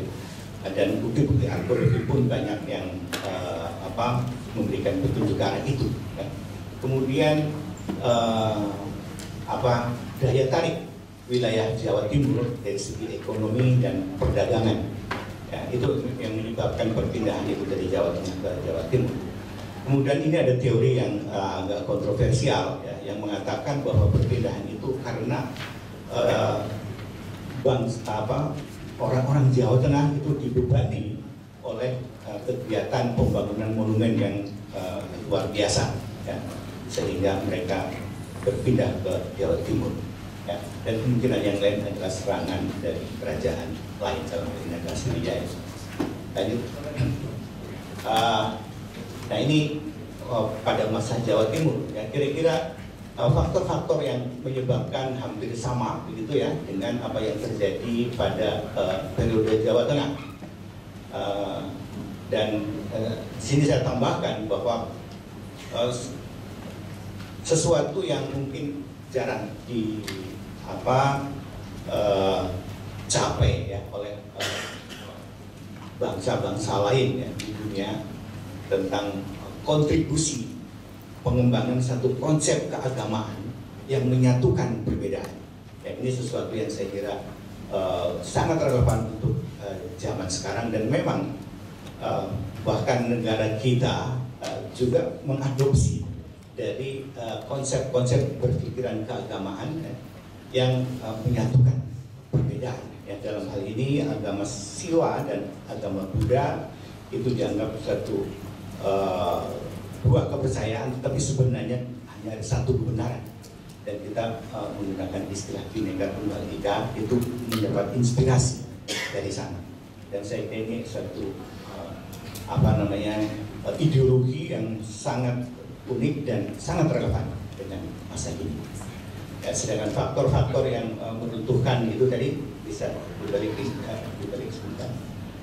dan bukti-bukti arkeologi pun banyak yang memberikan petunjuk ke arah itu ya. Kemudian daya tarik wilayah Jawa Timur dari segi ekonomi dan perdagangan ya, itu yang menyebabkan perpindahan itu dari Jawa Tengah ke Jawa Timur. Kemudian ini ada teori yang agak kontroversial ya, yang mengatakan bahwa perpindahan itu karena orang-orang Jawa Tengah itu dibebani oleh kegiatan pembangunan monumen yang luar biasa ya, sehingga mereka berpindah ke Jawa Timur ya. Dan kemungkinan yang lain adalah serangan dari kerajaan lain dalam hal ini adalah Sriwijaya. Lanjut. Nah ini pada masa Jawa Timur ya, kira-kira faktor-faktor yang menyebabkan hampir sama begitu ya dengan apa yang terjadi pada periode Jawa Tengah. Dan sini saya tambahkan bahwa sesuatu yang mungkin jarang capai ya oleh bangsa-bangsa lain ya di dunia tentang kontribusi pengembangan satu konsep keagamaan yang menyatukan perbedaan. Ya, ini sesuatu yang saya kira sangat relevan untuk zaman sekarang, dan memang bahkan negara kita juga mengadopsi dari konsep-konsep berpikiran keagamaan yang menyatukan perbedaan. Ya, dalam hal ini agama Siwa dan agama Buddha itu dianggap satu dua kepercayaan, tapi sebenarnya hanya ada satu kebenaran. Dan kita menggunakan istilah Bhinneka Tunggal Ika itu mendapat inspirasi dari sana. Dan saya kira ini satu ideologi yang sangat unik dan sangat relevan dengan masa ini. Ya, sedangkan faktor-faktor yang meruntuhkan itu tadi bisa dibalik sebentar.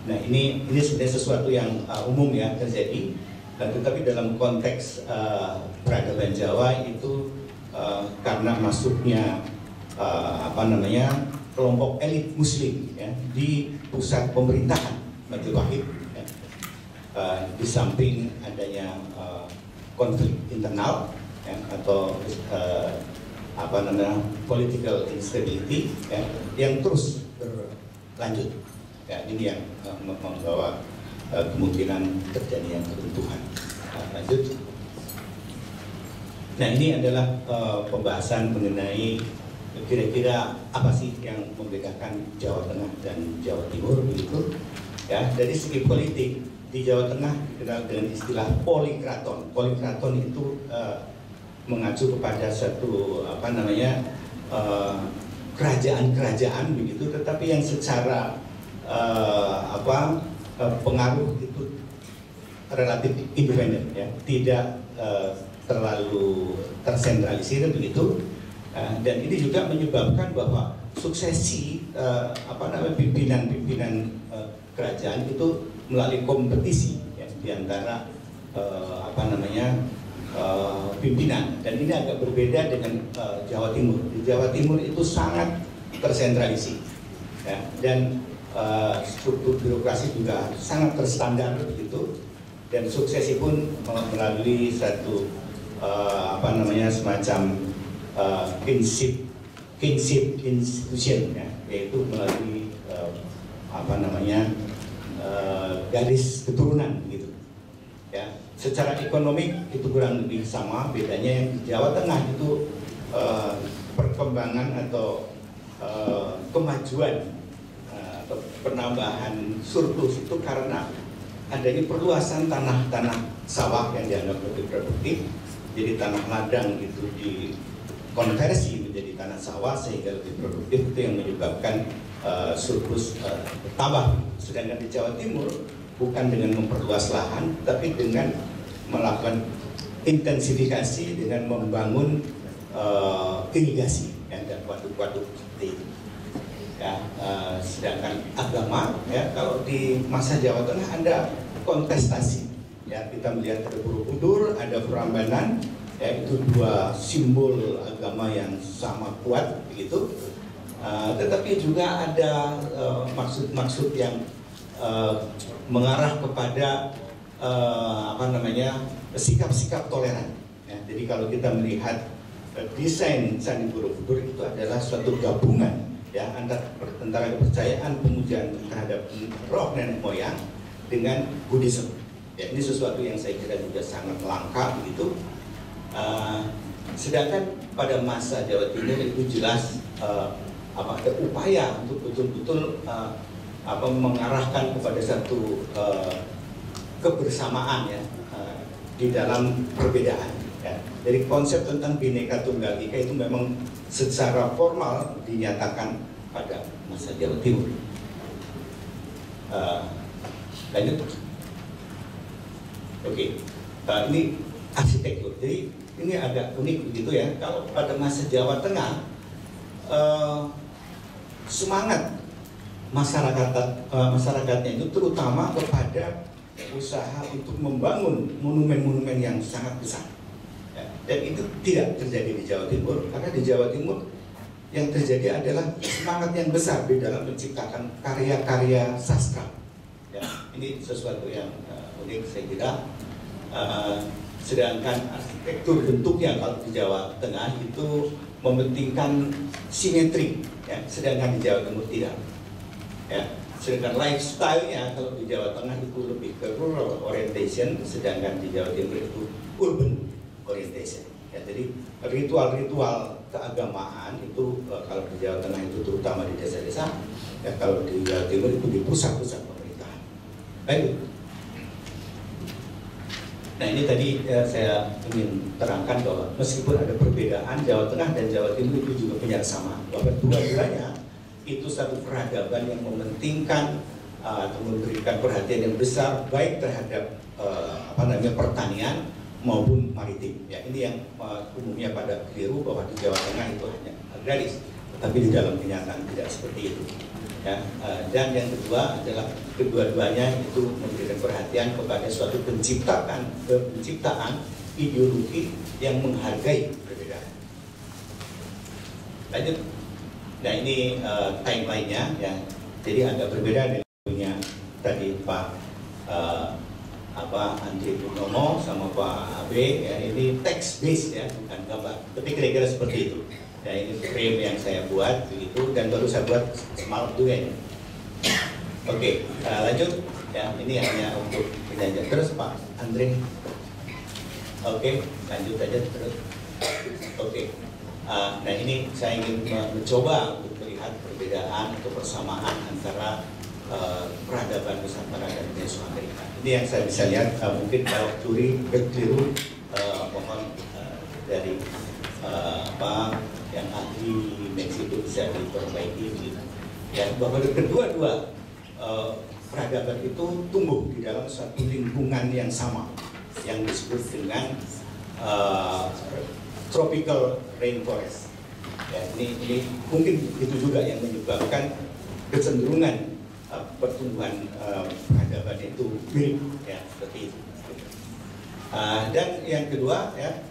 Nah ini sebenarnya sesuatu yang umum ya terjadi, tetapi dalam konteks peradaban Jawa itu karena masuknya kelompok elit Muslim ya, di pusat pemerintahan Majapahit ya, di samping adanya konflik internal ya, atau political instability ya, yang terus berlanjut ya, ini yang membawa kemungkinan terjadinya keruntuhan. Lanjut. Nah ini adalah pembahasan mengenai kira-kira apa sih yang membedakan Jawa Tengah dan Jawa Timur begitu. Ya, dari segi politik di Jawa Tengah dikenal dengan istilah polikraton. Polikraton itu mengacu kepada satu kerajaan-kerajaan begitu, tetapi yang secara pengaruh itu relatif independen, ya, tidak terlalu tersentralisir begitu, dan ini juga menyebabkan bahwa suksesi pimpinan-pimpinan kerajaan itu melalui kompetisi, ya, di antara pimpinan, dan ini agak berbeda dengan Jawa Timur. Di Jawa Timur itu sangat tersentralisir, ya, dan struktur birokrasi juga sangat terstandar begitu, dan suksesi pun melalui satu semacam kinship institution, ya, yaitu melalui garis keturunan gitu, ya. Secara ekonomi itu kurang lebih sama, bedanya yang di Jawa Tengah itu perkembangan atau kemajuan atau penambahan surplus itu karena adanya perluasan tanah-tanah sawah yang dianggap lebih produktif. Jadi tanah ladang itu dikonversi menjadi tanah sawah sehingga lebih produktif, itu yang menyebabkan surplus bertambah. Sedangkan di Jawa Timur bukan dengan memperluas lahan, tapi dengan melakukan intensifikasi dengan membangun irigasi, ya, dan waduk-waduk seperti itu. Ya, sedangkan agama, ya, kalau di masa Jawa Tengah ada kontestasi, ya, kita melihat ada Borobudur, ada Prambanan, ya, itu dua simbol agama yang sama kuat begitu, tetapi juga ada maksud-maksud yang mengarah kepada sikap-sikap toleran, ya. Jadi kalau kita melihat desain Candi Borobudur itu adalah suatu gabungan, ya, antara kepercayaan pemujaan terhadap roh nenek moyang dengan Buddhisme. Ya, ini sesuatu yang saya kira juga sangat langka begitu. Sedangkan pada masa Jawa Timur itu jelas ada upaya untuk betul-betul mengarahkan kepada satu kebersamaan, ya, di dalam perbedaan, ya. Jadi konsep tentang Bhinneka Tunggal Ika itu memang secara formal dinyatakan pada masa Jawa Timur. Lanjut. Oke. Ini arsitektur. Jadi ini agak unik begitu, ya. Kalau pada masa Jawa Tengah semangat masyarakatnya itu terutama kepada usaha untuk membangun monumen-monumen yang sangat besar, ya. Dan itu tidak terjadi di Jawa Timur, karena di Jawa Timur yang terjadi adalah semangat yang besar di dalam menciptakan karya-karya sastra, ya. Ini sesuatu yang unik saya kira. Sedangkan arsitektur bentuknya kalau di Jawa Tengah itu mementingkan simetri, ya, sedangkan di Jawa Timur tidak, ya. Sedangkan lifestyle-nya kalau di Jawa Tengah itu lebih ke rural orientation, sedangkan di Jawa Timur itu urban orientation, ya. Jadi ritual-ritual keagamaan itu kalau di Jawa Tengah itu terutama di desa-desa, ya, kalau di Jawa Timur itu di pusat-pusat pemerintahan. Baik. Nah, ini tadi saya ingin terangkan bahwa meskipun ada perbedaan, Jawa Tengah dan Jawa Timur itu juga punya kesamaan, bahwa dua-duanya itu satu peradaban yang mementingkan atau memberikan perhatian yang besar baik terhadap pertanian maupun maritim. Ya, ini yang umumnya pada keliru bahwa di Jawa Tengah itu hanya agraris, tetapi di dalam kenyataan tidak seperti itu. Ya, dan yang kedua adalah kedua-duanya itu memberikan perhatian kepada suatu penciptaan ideologi yang menghargai perbedaan. Lanjut. Nah, ini timeline-nya, ya. Jadi agak berbeda dengan punya tadi Pak Andri Purnomo sama Pak Abe, ya. Ini text based, ya, bukan gambar. Tapi kira-kira seperti itu. Nah, ini frame yang saya buat begitu, dan baru saya buat semalam juga ini. Oke, lanjut, ya. Ini hanya untuk penjajah. Terus Pak Andri. Oke, lanjut aja terus. Oke. Nah, ini saya ingin mencoba untuk melihat perbedaan atau persamaan antara peradaban Nusantara dan Mesoamerica. Ini yang saya bisa lihat. Mungkin kalau keliru mohon dari apa yang ahli Meksiko bisa diperbaiki gitu. Ya, bahwa kedua-dua peradaban itu tumbuh di dalam suatu lingkungan yang sama yang disebut dengan tropical rainforest. Ya, ini mungkin itu juga yang menyebabkan kecenderungan pertumbuhan peradaban itu mirip, ya, seperti itu. Dan yang kedua, ya,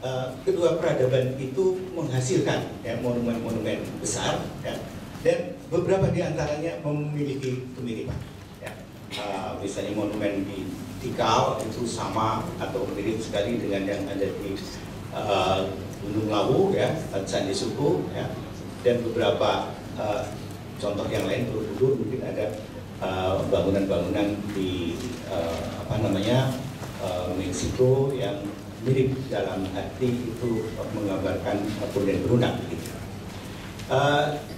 kedua peradaban itu menghasilkan, ya, monumen-monumen besar, ya, dan beberapa di antaranya memiliki kemiripan. Ya. Misalnya monumen di Tikal itu sama atau mirip sekali dengan yang ada di Gunung Lawu, ya, Candi Suku, ya, dan beberapa contoh yang lain Borobudur mungkin ada bangunan-bangunan di Meksiko yang mirip dalam arti itu menggambarkan punden berunak gitu.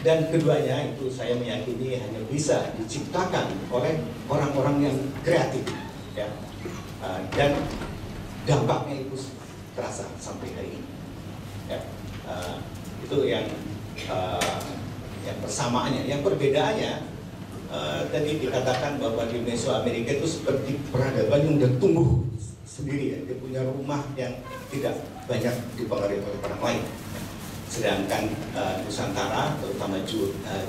Dan keduanya itu saya meyakini hanya bisa diciptakan oleh orang-orang yang kreatif, ya, dan dampaknya itu terasa sampai hari ini. Ya, itu yang persamaannya. Yang perbedaannya tadi dikatakan bahwa di Mesoamerica itu seperti peradaban yang sudah tumbuh sendiri, ya. Dia punya rumah yang tidak banyak dipengaruhi oleh orang lain. Sedangkan Nusantara, terutama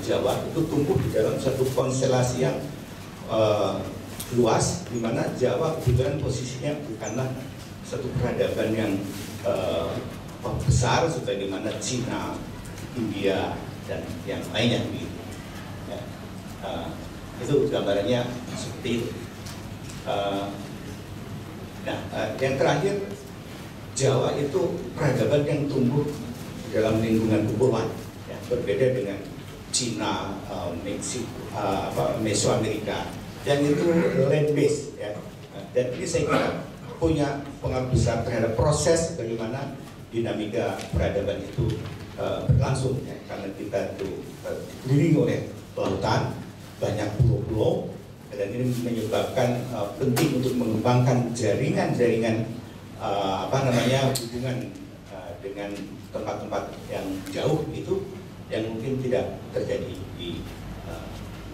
Jawa, itu tumbuh di dalam satu konstelasi yang luas, di mana Jawa kebetulan posisinya bukanlah satu peradaban yang besar sebagaimana Cina, India, dan yang lainnya begitu. Ya. Itu gambarannya seperti itu. Yang terakhir, Jawa itu peradaban yang tumbuh dalam lingkungan kepulauan, ya, berbeda dengan Cina, Meksiko, Mesoamerica, yang itu land based, ya. Dan ini saya kira punya pengaruh besar terhadap proses bagaimana dinamika peradaban itu berlangsung, ya, karena kita itu dikelilingi oleh lautan, banyak pulau-pulau, dan ini menyebabkan penting untuk mengembangkan jaringan-jaringan hubungan dengan tempat-tempat yang jauh itu yang mungkin tidak terjadi di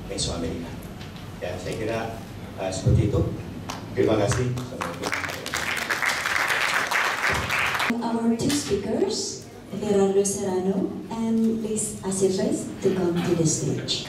Mesoamerica. Ya, saya kira seperti itu. Terima kasih. Our two speakers, Gerardo Serrano and Liz Aceves, to come to the stage.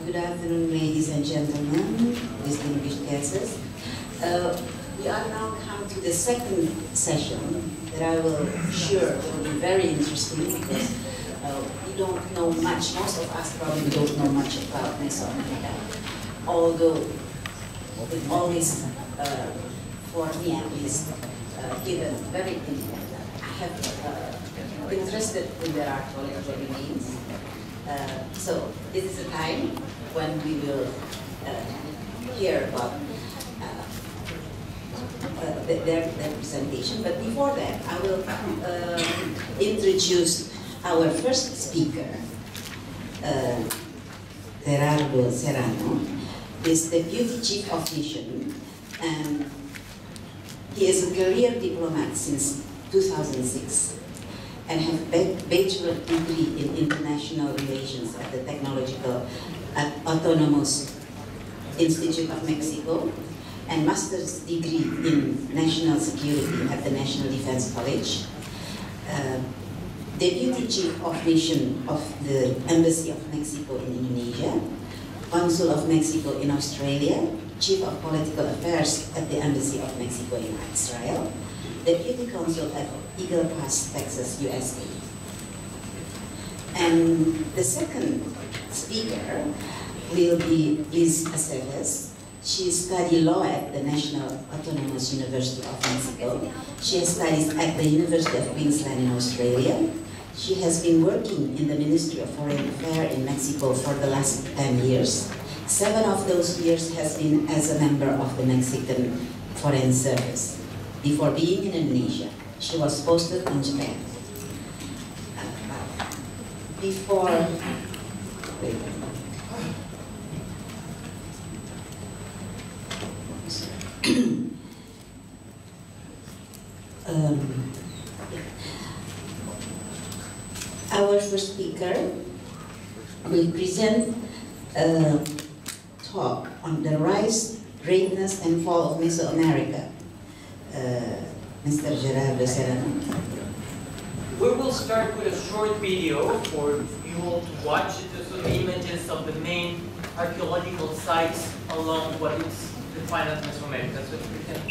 Good afternoon, ladies and gentlemen, distinguished guests. We are now come to the second session that I will sure will be very interesting because we don't know much. Most of us probably don't know much about Mesoamerica. Although it always, for me at least, given very I have interested in their archaeological remains. So this is a time when we will hear about their presentation. But before that, I will introduce our first speaker, Gerardo Serrano, is Deputy Chief of Mission, and he is a career diplomat since 2006. And have bachelor degree in international relations at the Autonomous Institute of Mexico, and master's degree in national security at the National Defense College. Deputy Chief of Mission of the Embassy of Mexico in Indonesia, Consul of Mexico in Australia, Chief of Political Affairs at the Embassy of Mexico in Israel, Deputy Consul at Eagle Pass, Texas, USA. And the second speaker will be Liz Aceves. She studied law at the National Autonomous University of Mexico. She has studied at the University of Queensland in Australia. She has been working in the Ministry of Foreign Affairs in Mexico for the last 10 years 7 of those years has been as a member of the Mexican Foreign Service. Before being in Indonesia, she was posted in Japan. Our first speaker will present a talk on the rise, greatness, and fall of Mesoamerica. Mr. Gerardo Serrano. We will start with a short video for you all to watch. Just some images of the main archaeological sites along what is defined as Mesoamerica. So if we can.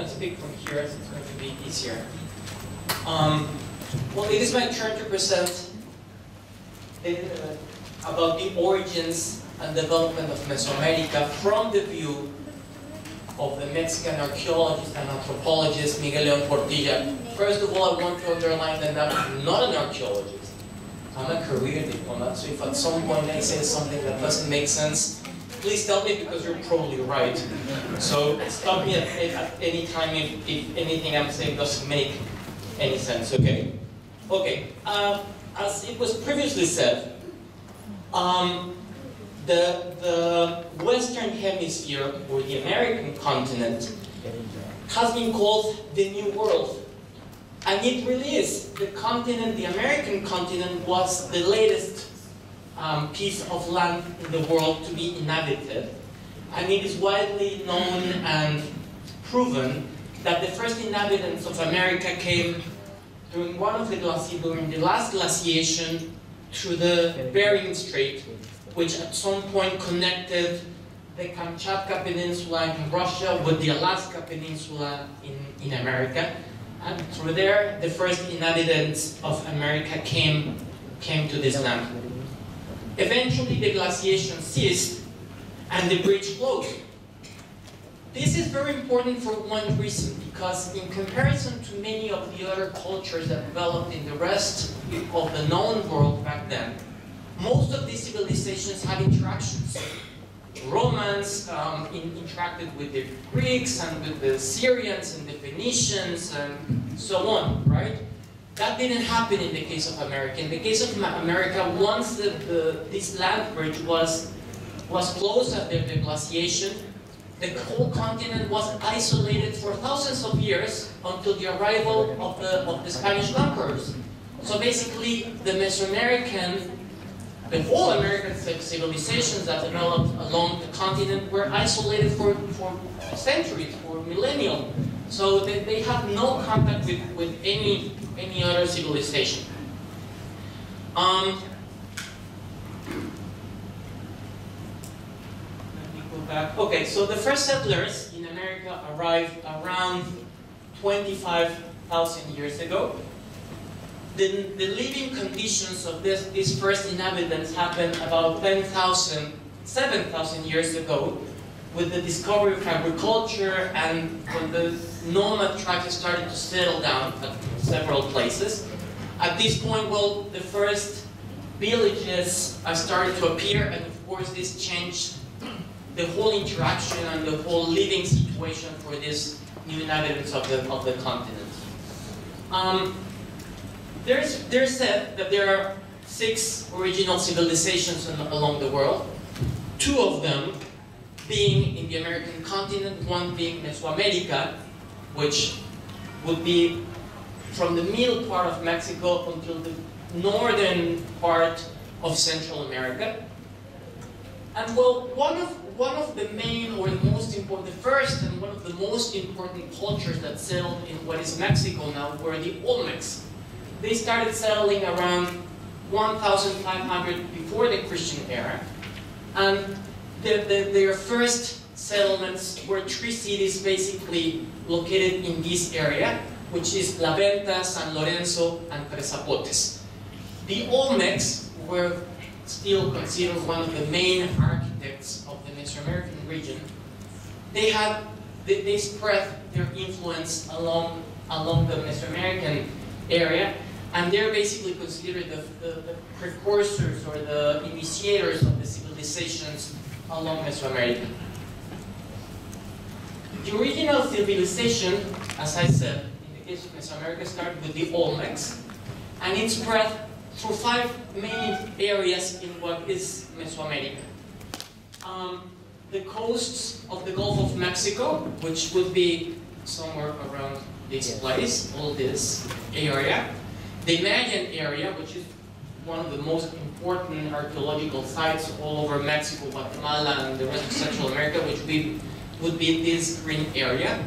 Speak from here, as it's going to be easier. Well, it is my turn to present about the origins and development of Mesoamerica from the view of the Mexican archaeologist and anthropologist Miguel León Portilla. First of all, I want to underline that I'm not an archaeologist. I'm a career diplomat, so if at some point I say something that doesn't make sense, please tell me, because you're probably right. So stop me at any time if anything I'm saying doesn't make any sense, okay? Okay, as it was previously said, the Western Hemisphere, or the American continent, has been called the New World. And it really is. The continent, the American continent, was the latest piece of land in the world to be inhabited. And it is widely known and proven that the first inhabitants of America came during the last glaciation through the Bering Strait, which at some point connected the Kamchatka Peninsula in Russia with the Alaska Peninsula in America. And through there, the first inhabitants of America came to this land. Eventually, the glaciation ceased and the bridge closed. This is very important for one reason, because in comparison to many of the other cultures that developed in the rest of the known world back then, most of these civilizations had interactions. Romans interacted with the Greeks and with the Syrians and the Phoenicians and so on, right? That didn't happen in the case of America. In the case of America, once this land bridge was closed after the glaciation, the whole continent was isolated for thousands of years until the arrival of the Spanish conquerors. So basically, the whole American civilizations that developed along the continent were isolated for centuries, for millennia. So they have no contact with any other civilization. Let me go back. Okay, so the first settlers in America arrived around 25,000 years ago. The living conditions of these first inhabitants happened about 7,000 years ago, with the discovery of agriculture and when the nomad tribes started to settle down at several places. At this point, well, the first villages started to appear, and of course this changed the whole interaction and the whole living situation for these new inhabitants of the continent. There's said that there are 6 original civilizations along the world, 2 of them being in the American continent, one being Mesoamerica, which would be from the middle part of Mexico until the northern part of Central America. And well, one of the main, or the most important, the first and one of the most important cultures that settled in what is Mexico now were the Olmecs. They started settling around 1,500 before the Christian era, and their first settlements were 3 cities basically located in this area, which is La Venta, San Lorenzo, and Tres Zapotes. The Olmecs were still considered one of the main architects of the Mesoamerican region. They spread their influence along the Mesoamerican area, and they're basically considered the precursors or the initiators of the civilizations along Mesoamerica. The original civilization, as I said, in the case of Mesoamerica, started with the Olmecs, and it spread through 5 main areas in what is Mesoamerica. The coasts of the Gulf of Mexico, which would be somewhere around this place, all this area. The Mayan area, which is one of the most important archaeological sites all over Mexico, Guatemala, and the rest of Central America, which would be this green area.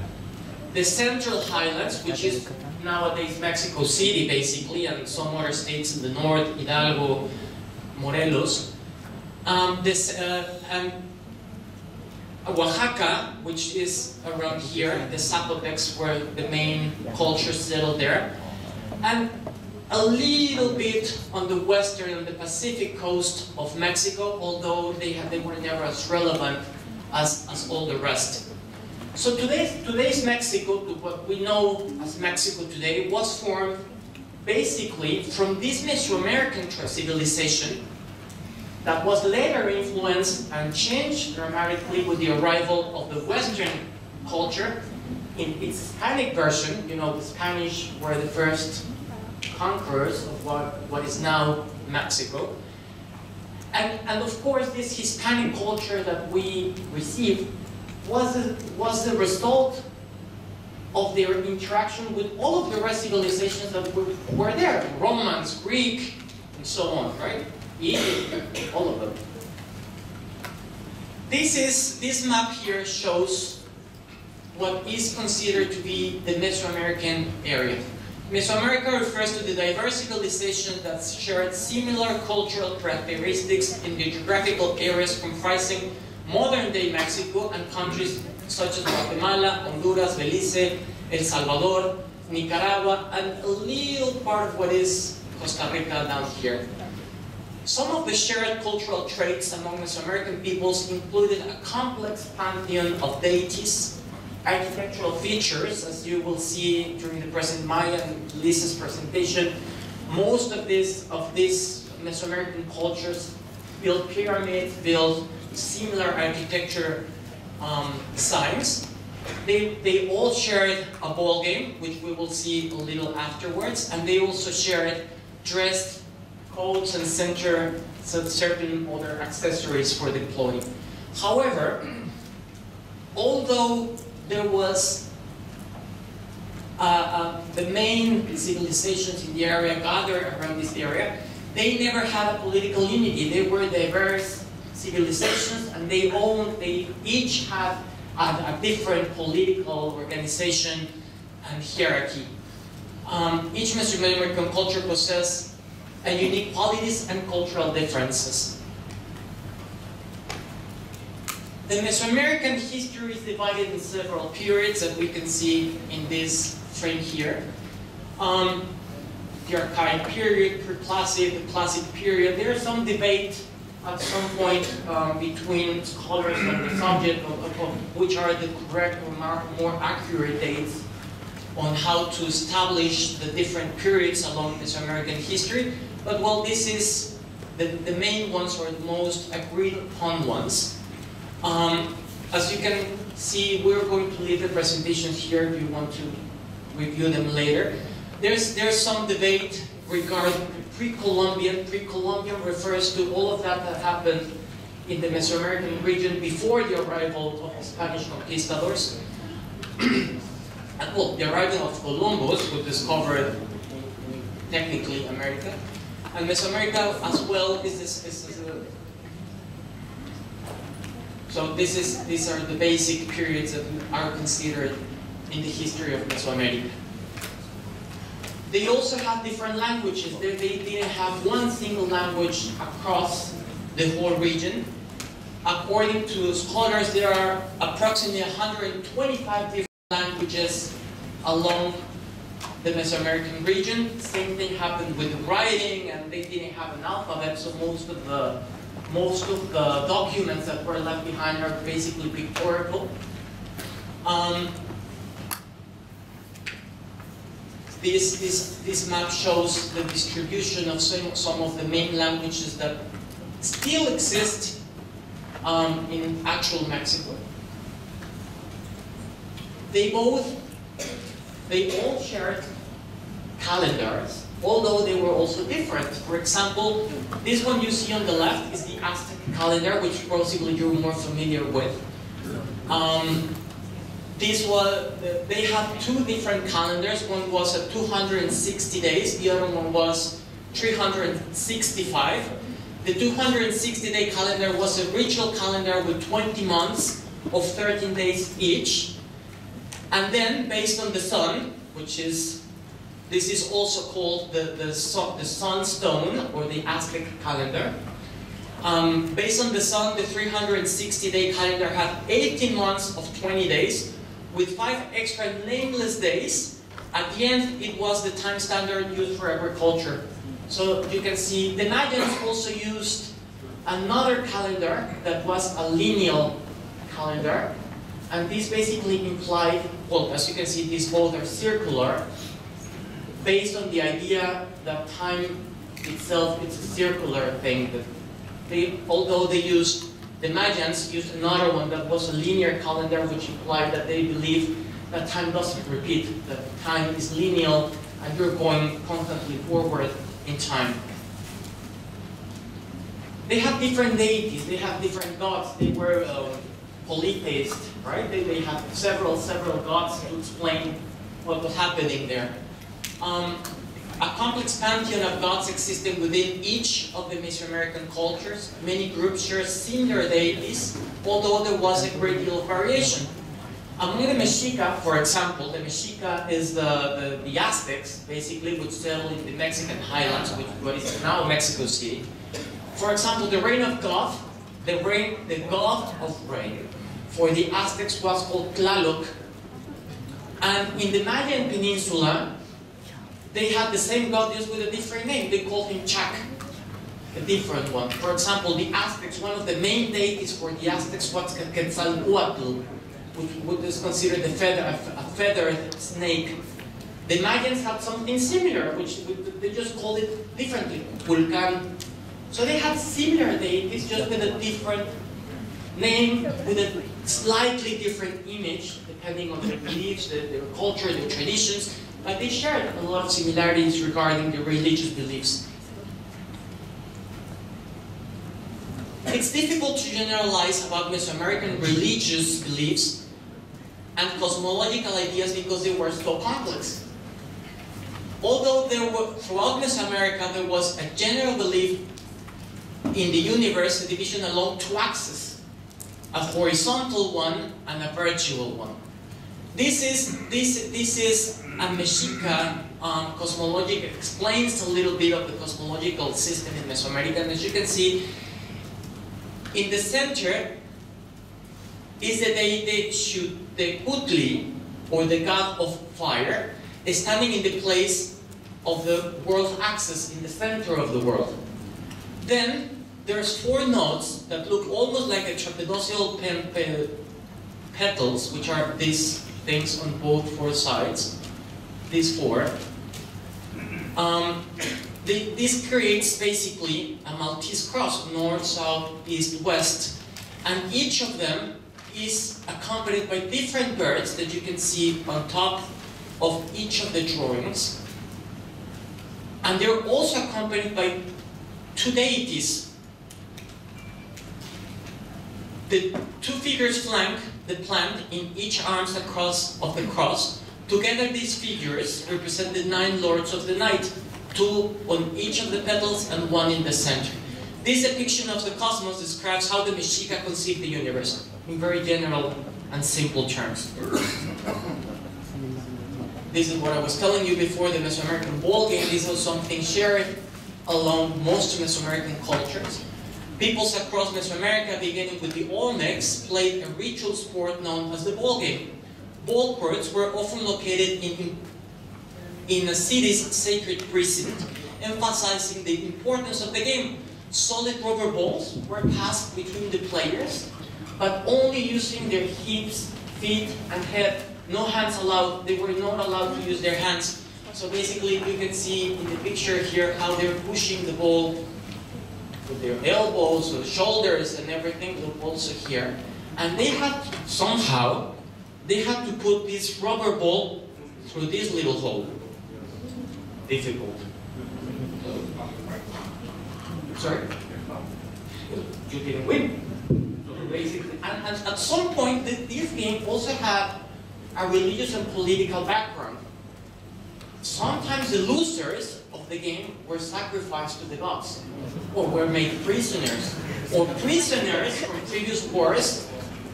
The Central Highlands, which is nowadays Mexico City, basically, and some other states in the north, Hidalgo, Morelos. And Oaxaca, which is around here, the Zapotecs were the main culture settled there. And a little bit on the western and the Pacific coast of Mexico, although they were never as relevant as all the rest. So today's Mexico, what we know as Mexico today, was formed basically from this Mesoamerican civilization that was later influenced and changed dramatically with the arrival of the Western culture in its Hispanic version. You know, the Spanish were the first conquerors of what is now Mexico. And of course, this Hispanic culture that we received was the result of their interaction with all of the rest civilizations that were there. Romans, Greek, and so on, right? Egypt, all of them. This map here shows what is considered to be the Mesoamerican area. Mesoamerica refers to the diverse civilizations that shared similar cultural characteristics in the geographical areas comprising modern-day Mexico and countries such as Guatemala, Honduras, Belize, El Salvador, Nicaragua, and a little part of what is Costa Rica down here. Some of the shared cultural traits among Mesoamerican peoples included a complex pantheon of deities, architectural features, as you will see during the present Maya and Lisa's presentation. Most of these Mesoamerican cultures built pyramids, built similar architecture designs. They all shared a ball game, which we will see a little afterwards, and they also shared dress codes and certain other accessories for the clothing. However, although there was the main civilizations in the area gathered around this area, they never had a political unity. They were diverse civilizations, and they each had a different political organization and hierarchy. Each Mesoamerican culture possessed unique qualities and cultural differences. The Mesoamerican history is divided in several periods that we can see in this frame here. The Archaic period, Preclassic, the Classic period. There is some debate at some point between scholars on the subject of which are the correct or more accurate dates on how to establish the different periods along Mesoamerican history. But well, this is the main ones, or the most agreed upon ones. As you can see, we're going to leave the presentations here if you want to review them later. There's some debate regarding pre-Columbian. Pre-Columbian refers to all of that happened in the Mesoamerican region before the arrival of the Spanish conquistadors. And well, the arrival of Columbus, who discovered technically America. And Mesoamerica as well so these are the basic periods that are considered in the history of Mesoamerica. They also have different languages. They didn't have one single language across the whole region. According to scholars, there are approximately 125 different languages along the Mesoamerican region. Same thing happened with writing, and they didn't have an alphabet, so most of the documents that were left behind are basically pictorial. This map shows the distribution of some of the main languages that still exist in actual Mexico. They all shared calendars, although they were also different. For example, this one you see on the left is the Aztec calendar, which possibly you're more familiar with. They have two different calendars. One was at 260 days, the other one was 365. The 260-day calendar was a ritual calendar with 20 months of 13 days each. And then, based on the sun, this is also called the sunstone, or the Aztec calendar. Based on the sun, the 360-day calendar had 18 months of 20 days, with 5 extra nameless days. At the end, it was the time standard used for agriculture. So you can see the Mayans also used another calendar that was a lineal calendar. And this basically implied, well, as you can see, these both are circular, based on the idea that time itself is a circular thing. Although the Mayans used another one that was a linear calendar, which implied that they believed that time doesn't repeat, that time is lineal and you're going constantly forward in time. They have different deities, they have different gods. They were polytheists, right? They had several gods to explain what was happening there. A complex pantheon of gods existed within each of the Mesoamerican cultures. Many groups share similar deities, although there was a great deal of variation. Among the Mexica, for example, the Mexica is the Aztecs, basically, which settled in the Mexican highlands, which what is now Mexico City. For example, the reign of God, the god of rain, for the Aztecs was called Tlaloc. And in the Mayan Peninsula, they had the same god just with a different name. They called him Chac, a different one. For example, the Aztecs, one of the main deities for the Aztecs was Quetzalcoatl, which is considered a feathered snake. The Mayans had something similar, which they just called it differently, Vulcan. So they had similar deities, just with a different name, with a slightly different image, depending on their beliefs, their culture, their traditions. But they shared a lot of similarities regarding their religious beliefs. It's difficult to generalize about Mesoamerican religious beliefs and cosmological ideas because they were so complex. Although throughout Mesoamerica there was a general belief in the universe, a division along two axes, a horizontal one and a vertical one. This is a Mexica cosmologic. It explains a little bit of the cosmological system in Mesoamerica. And as you can see, in the center is the deity the Utli, or the god of fire, is standing in the place of the world axis in the center of the world. Then there's four nodes that look almost like a trapezoidal petals, which are these things on both four sides. These four. This creates basically a Maltese cross, north, south, east, west, and each of them is accompanied by different birds that you can see on top of each of the drawings. And they're also accompanied by two deities. The two figures flank the plant in each arms across of the cross. Together these figures represent the 9 lords of the night, 2 on each of the petals and 1 in the center. This depiction of the cosmos describes how the Mexica conceived the universe, in very general and simple terms. This is what I was telling you before, the Mesoamerican ball game. This is something shared along most Mesoamerican cultures. Peoples across Mesoamerica, beginning with the Olmecs, played a ritual sport known as the ball game. Ball courts were often located in a city's sacred precinct, emphasizing the importance of the game. Solid rubber balls were passed between the players, but only using their hips, feet, and head. No hands allowed. They were not allowed to use their hands. So basically, you can see in the picture here how they're pushing the ball with their elbows, with shoulders, and everything. Look also here. And they had somehow, they had to put this rubber ball through this little hole. Difficult. Sorry? You didn't win. So basically, and at some point, this game also had a religious and political background. Sometimes the losers of the game were sacrificed to the gods, or were made prisoners, or prisoners from previous wars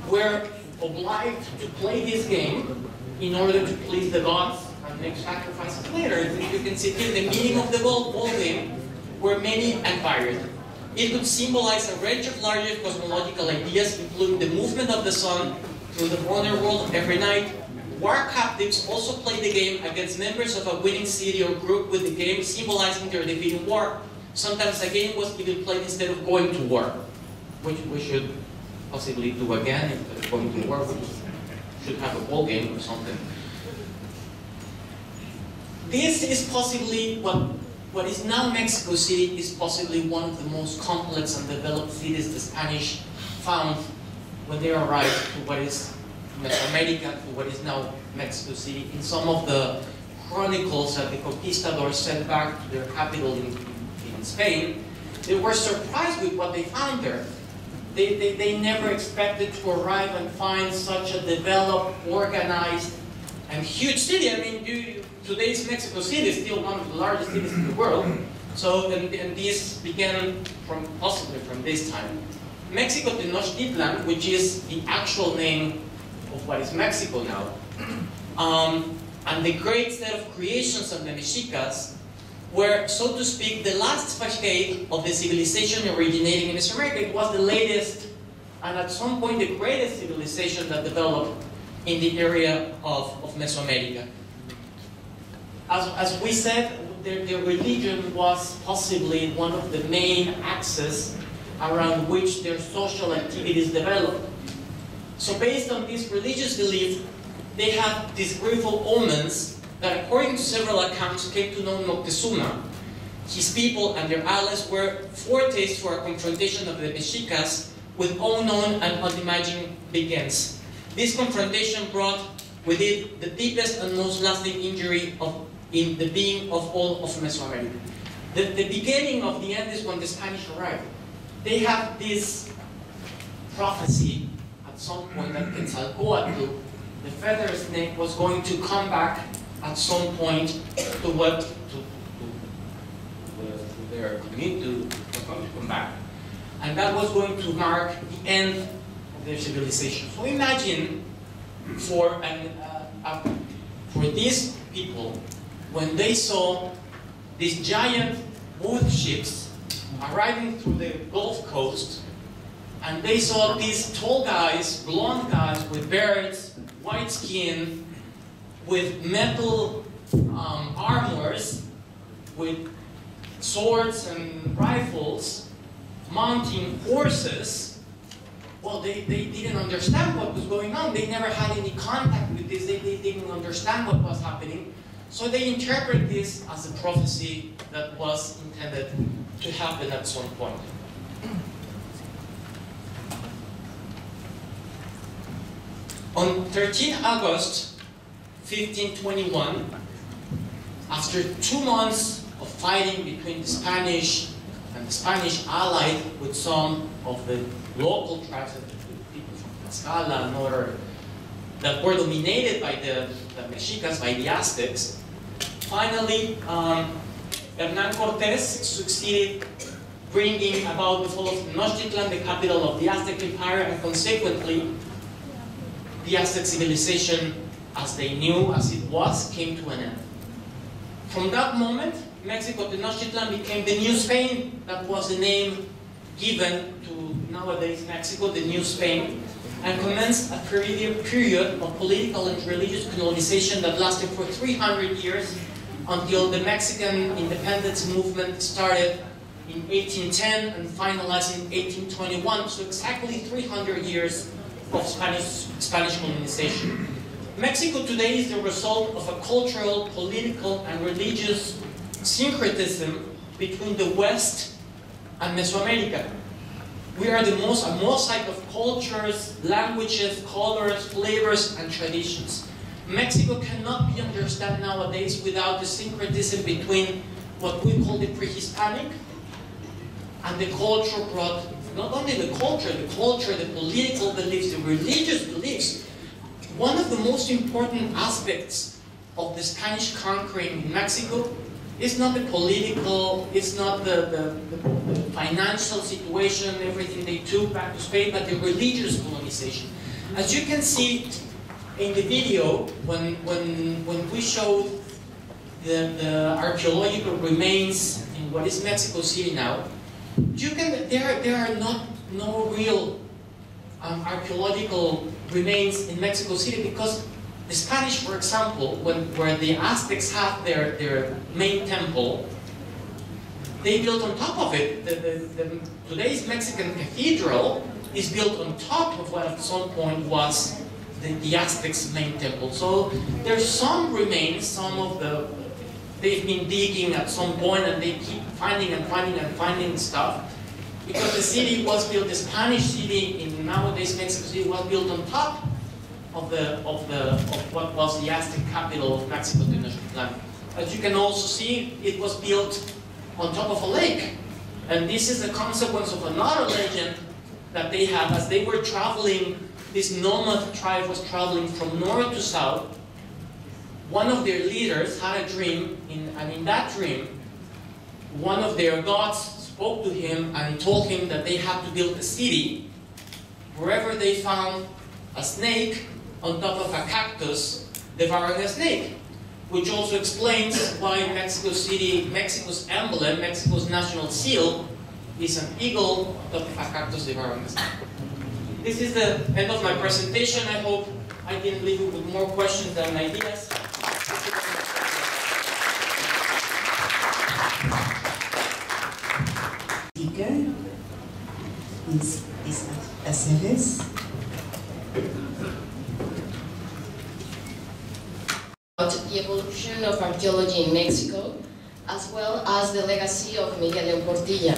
were obliged to play this game in order to please the gods and make sacrifices later. You can see here the meaning of the ball game were many and varied. It could symbolize a range of larger cosmological ideas, including the movement of the sun through the border world every night. War captives also played the game against members of a winning city or group, with the game symbolizing their defeat in war. Sometimes the game was even played instead of going to war, which we should possibly do again. Instead of going to war, we should have a ball game or something. This is possibly what is now Mexico City is possibly one of the most complex and developed cities the Spanish found when they arrived to what is Mesoamerica, to what is now Mexico City. In some of the chronicles that the conquistadors sent back to their capital in Spain, they were surprised with what they found there. They never expected to arrive and find such a developed, organized, and huge city. I mean, today's Mexico City is still one of the largest cities in the world. So, and this began possibly from this time. Mexico Tenochtitlan, which is the actual name of what is Mexico now, and the great set of creations of the Mexicas were, so to speak, the last facade of the civilization originating in Mesoamerica. It was the latest, and at some point the greatest civilization that developed in the area of Mesoamerica. As we said, their religion was possibly one of the main axes around which their social activities developed. So based on this religious belief, they had these grateful omens that, according to several accounts, came to know Moctezuma. His people and their allies were foretaste for a confrontation of the Mexicas with unknown and unimagined beginnings. This confrontation brought with it the deepest and most lasting injury in the being of all of Mesoamerica. The beginning of the end is when the Spanish arrived. They had this prophecy at some point that Quetzalcoatl, the feather snake, was going to come back at some point to their community, was going to come back. And that was going to mark the end of their civilization. So imagine for these people, when they saw these giant wood ships arriving through the Gulf Coast, and they saw these tall guys, blonde guys with beards, white skin, with metal armors, with swords and rifles, mounting horses. Well, they didn't understand what was going on. They never had any contact with this. They didn't understand what was happening. So they interpret this as a prophecy that was intended to happen at some point. On 13 August 1521, after 2 months of fighting between the Spanish and the Spanish allied with some of the local tribes, people from Tlaxcala and other, that were dominated by the Mexicas, by the Aztecs, finally Hernán Cortés succeeded bringing about the fall of Tenochtitlan, the capital of the Aztec Empire, and consequently the Aztec civilization, as they knew, as it was, came to an end. From that moment, Mexico Tenochtitlan became the New Spain. That was the name given to nowadays Mexico, the New Spain, and commenced a period of political and religious colonization that lasted for 300 years until the Mexican independence movement started in 1810 and finalized in 1821, so exactly 300 years of Spanish colonization. Mexico today is the result of a cultural, political, and religious syncretism between the West and Mesoamerica. We are a mosaic of cultures, languages, colors, flavors, and traditions. Mexico cannot be understood nowadays without the syncretism between what we call the pre-Hispanic and the culture brought, not only the culture, the political beliefs, the religious beliefs. One of the most important aspects of the Spanish conquering in Mexico is not the political, it's not the financial situation, everything they took back to Spain, but the religious colonization. As you can see in the video, when we showed the archaeological remains in what is Mexico City now, there are no real archaeological remains in Mexico City, because the Spanish, for example, where the Aztecs had their main temple, they built on top of it. Today's Mexican cathedral is built on top of what at some point was the Aztecs' main temple. So there's some remains, they've been digging at some point, and they keep finding and finding and finding stuff. Because the city was built, the Spanish city in nowadays Mexico City was built on top of what was the Aztec capital of Mexico, Tenochtitlan. As you can also see, it was built on top of a lake. And this is the consequence of another legend that they had as they were traveling. This nomad tribe was traveling from north to south. One of their leaders had a dream, and in that dream, one of their gods spoke to him and told him that they had to build a city wherever they found a snake on top of a cactus devouring a snake, which also explains why Mexico City, Mexico's emblem, Mexico's national seal, is an eagle on top of a cactus devouring a snake. This is the end of my presentation. I hope I didn't leave you with more questions than ideas. Speaker is Aceves. About the evolution of archaeology in Mexico, as well as the legacy of Miguel León Portilla.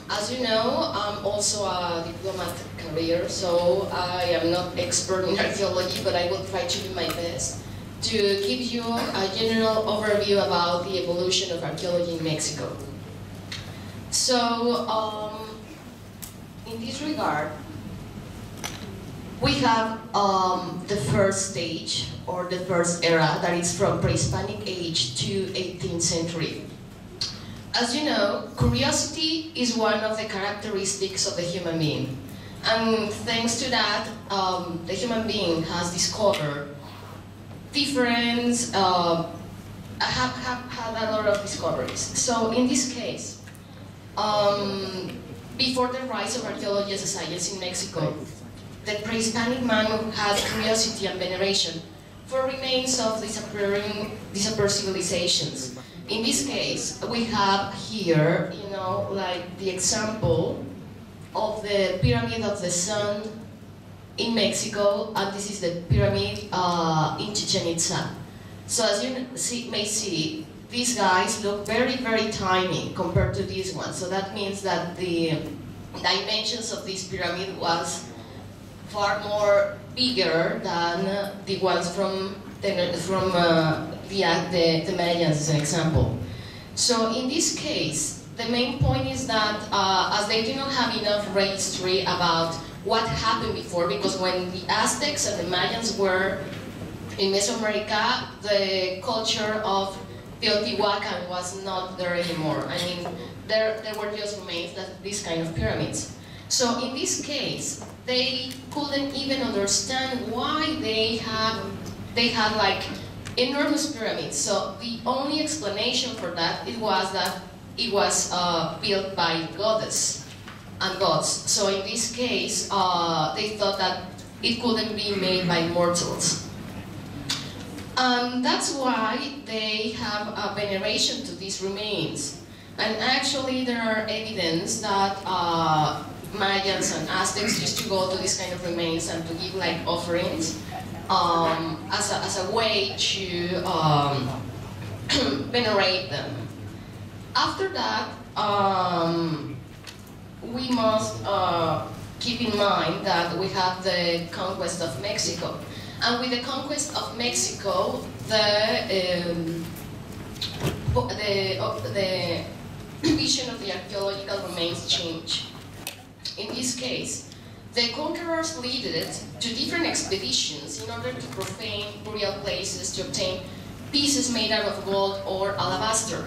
As you know, I'm also a diplomat career, so I am not expert in archaeology, but I will try to do my best to give you a general overview about the evolution of archaeology in Mexico. So, in this regard, we have the first stage, or the first era, that is from pre-Hispanic age to 18th century. As you know, curiosity is one of the characteristics of the human being. And thanks to that, the human being has discovered different, have had a lot of discoveries. So in this case, before the rise of archaeology as a science in Mexico, the pre-Hispanic man had curiosity and veneration for remains of disappeared civilizations. In this case, we have here, you know, like the example of the Pyramid of the Sun in Mexico, and this is the pyramid in Chichen Itza. So as you may see, these guys look very, very tiny compared to these ones. So that means that the dimensions of this pyramid was far more bigger than the ones from the Mayans, as an example. So in this case, the main point is that as they do not have enough registry about what happened before, because when the Aztecs and the Mayans were in Mesoamerica, the culture of Teotihuacan was not there anymore. I mean, there were just remains that these kind of pyramids. So in this case, they couldn't even understand why they had like enormous pyramids. So the only explanation for that was that it was built by goddess and gods. So in this case, they thought that it couldn't be made by mortals. And that's why they have a veneration to these remains. And actually there are evidence that Mayans and Aztecs used to go to these kind of remains and to give like offerings as a way to venerate them. After that, we must keep in mind that we have the conquest of Mexico. And with the conquest of Mexico, the vision of the archaeological remains changed. In this case, the conquerors led to different expeditions in order to profane burial places to obtain pieces made out of gold or alabaster.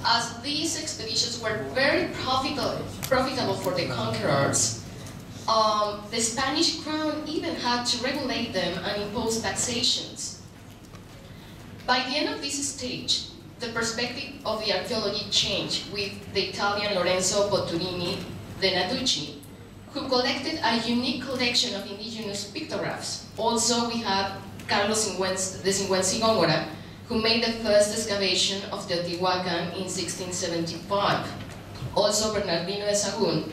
As these expeditions were very profitable for the conquerors, the Spanish crown even had to regulate them and impose taxations. By the end of this stage, the perspective of the archaeology changed with the Italian Lorenzo Botturini de Naducci, who collected a unique collection of indigenous pictographs. Also, we have Carlos de Sigüenza y Góngora, who made the first excavation of Teotihuacan in 1675. Also, Bernardino de Sahagún,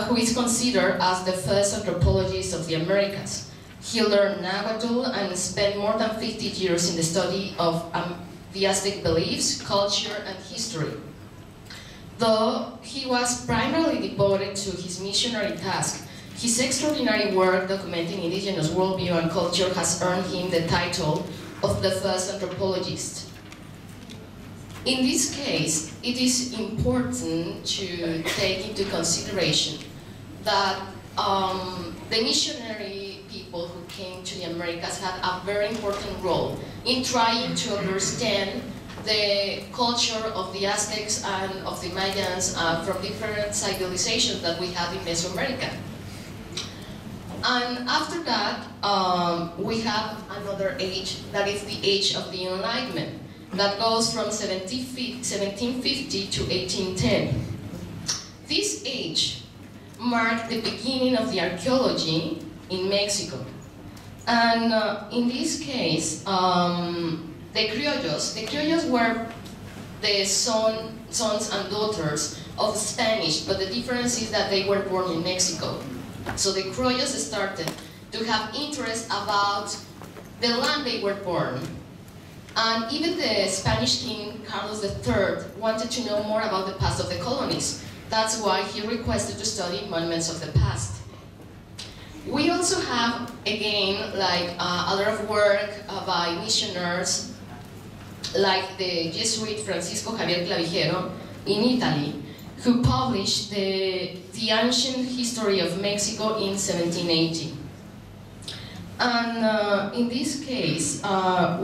who is considered as the first anthropologist of the Americas. He learned Nahuatl and spent more than 50 years in the study of the Aztec beliefs, culture, and history. Though he was primarily devoted to his missionary task, His extraordinary work documenting indigenous worldview and culture has earned him the title of the first anthropologist. In this case, it is important to take into consideration that the missionary people who came to the Americas had a very important role in trying to understand the culture of the Aztecs and of the Mayans from different civilizations that we have in Mesoamerica. And after that, we have another age, that is the age of the Enlightenment, that goes from 1750 to 1810. This age marked the beginning of the archaeology in Mexico. And in this case, the criollos were the sons and daughters of Spanish, but the difference is that they were born in Mexico. So the criollos started to have interest about the land they were born. And even the Spanish king, Carlos III, wanted to know more about the past of the colonies. That's why he requested to study monuments of the past. We also have, again, like a lot of work by missionaries, like the Jesuit Francisco Javier Clavijero in Italy, who published the ancient history of Mexico in 1780. And in this case,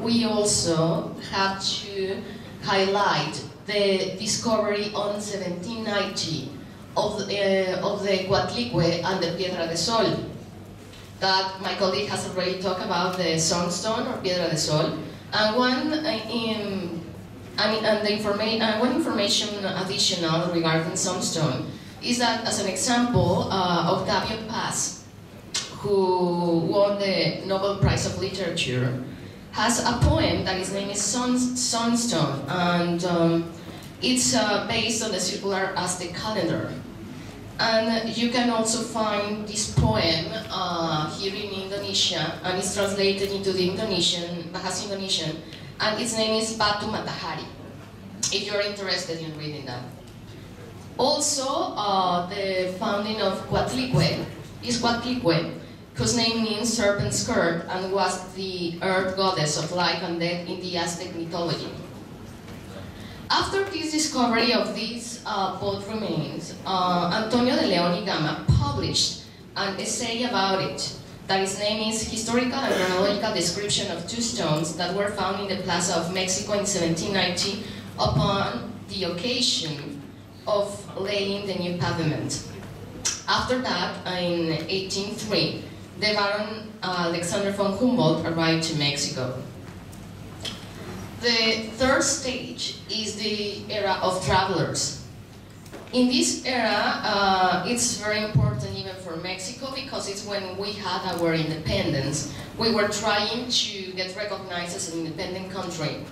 we also have to highlight the discovery on 1790 of the Coatlicue and the Piedra de Sol. That my colleague has already talked about the Sunstone or Piedra de Sol. And one information additional regarding Sunstone is that, as an example, Octavio Paz, who won the Nobel Prize of Literature, has a poem that his name is Sunstone, and it's based on the circular Aztec calendar. And you can also find this poem here in Indonesia, and it's translated into the Bahasa Indonesian, and its name is Batu Matahari, if you're interested in reading that. Also, the founding of Coatlicue is Coatlicue, whose name means serpent skirt, and was the earth goddess of life and death in the Aztec mythology. After this discovery of these both remains, Antonio de León y Gama published an essay about it, that his name is Historical and Chronological Description of Two Stones that were found in the Plaza of Mexico in 1790 upon the occasion of laying the new pavement. After that, in 1803, the Baron Alexander von Humboldt arrived to Mexico. The third stage is the era of travelers. In this era, it's very important even for Mexico because it's when we had our independence. We were trying to get recognized as an independent country.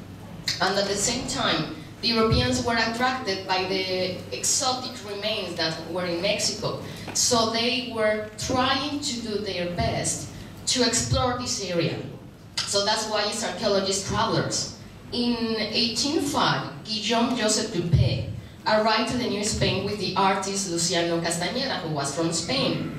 And at the same time, the Europeans were attracted by the exotic remains that were in Mexico. So they were trying to do their best to explore this area. So that's why it's archaeologist travelers. In 1805, Guillaume Joseph Dupé arrived to the New Spain with the artist Luciano Castañeda, who was from Spain.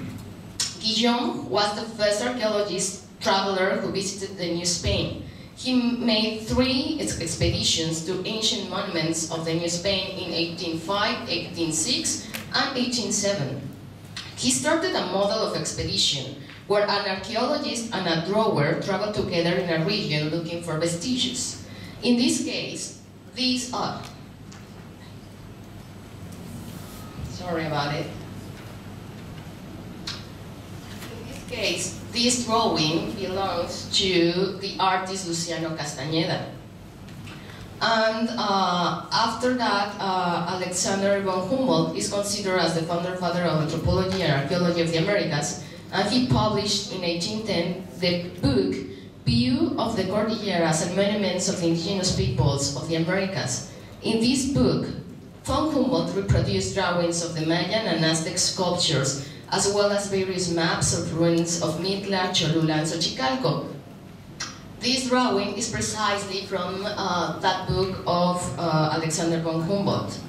Guillaume was the first archaeologist traveler who visited the New Spain. He made 3 expeditions to ancient monuments of the New Spain in 1805, 1806, and 1807. He started a model of expedition where an archaeologist and a drawer traveled together in a region looking for vestiges. In this case, these are... Sorry about it. In this case, this drawing belongs to the artist Luciano Castañeda. And after that, Alexander von Humboldt is considered as the founder father of anthropology and archaeology of the Americas, and he published in 1810 the book View of the Cordilleras and Monuments of the Indigenous Peoples of the Americas. In this book, von Humboldt reproduced drawings of the Mayan and Aztec sculptures, as well as various maps of ruins of Mitla, Cholula, and Xochicalco. This drawing is precisely from that book of Alexander von Humboldt.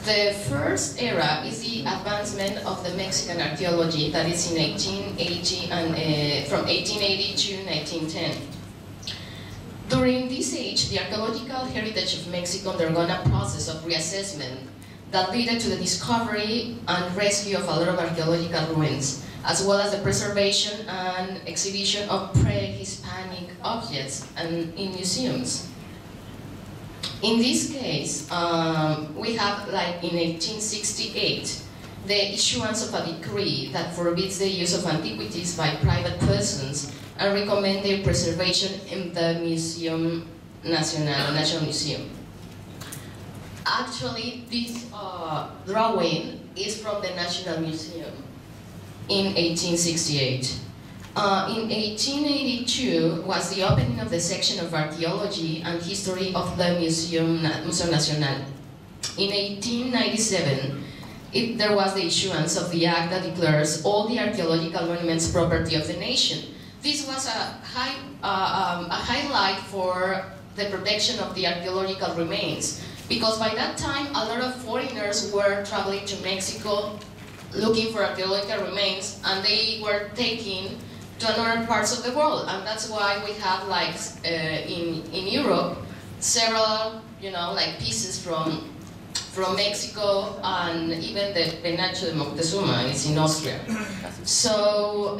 The first era is the advancement of the Mexican archaeology, that is in 1880 and from 1880 to 1910. During this age, the archaeological heritage of Mexico undergone a process of reassessment that led to the discovery and rescue of a lot of archaeological ruins, as well as the preservation and exhibition of pre-Hispanic objects and in museums. In this case, we have, like in 1868, the issuance of a decree that forbids the use of antiquities by private persons and recommend their preservation in the Museum Nacional, National Museum. Actually, this drawing is from the National Museum in 1868. In 1882 was the opening of the section of archaeology and history of the Museo Nacional. In 1897, there was the issuance of the act that declares all the archaeological monuments property of the nation. This was a highlight for the protection of the archaeological remains, because by that time a lot of foreigners were traveling to Mexico looking for archaeological remains, and they were taken to other parts of the world, and that's why we have, like, in Europe, several, like pieces from Mexico, and even the Penacho de Moctezuma is in Austria. So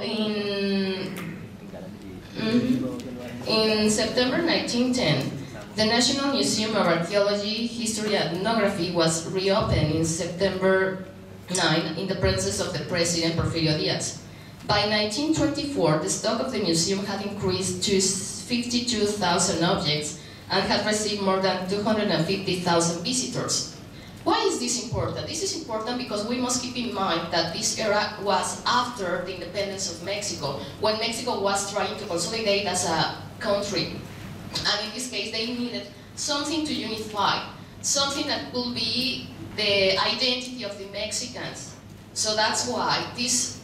in September 1910, the National Museum of Archaeology, History and Ethnography was reopened in September 9 in the presence of the President Porfirio Diaz. By 1924, the stock of the museum had increased to 52,000 objects and had received more than 250,000 visitors. Why is this important? This is important because we must keep in mind that this era was after the independence of Mexico, when Mexico was trying to consolidate as a country. And in this case, they needed something to unify, something that would be the identity of the Mexicans. So that's why these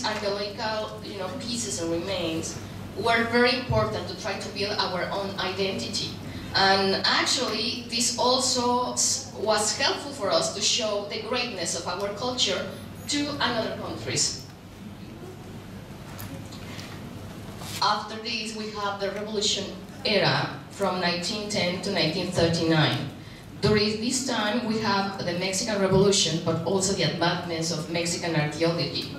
archaeological pieces and remains were very important to try to build our own identity. And actually, this also was helpful for us to show the greatness of our culture to other countries. After this, we have the Revolution era from 1910 to 1939. During this time, we have the Mexican Revolution, but also the advancements of Mexican archaeology.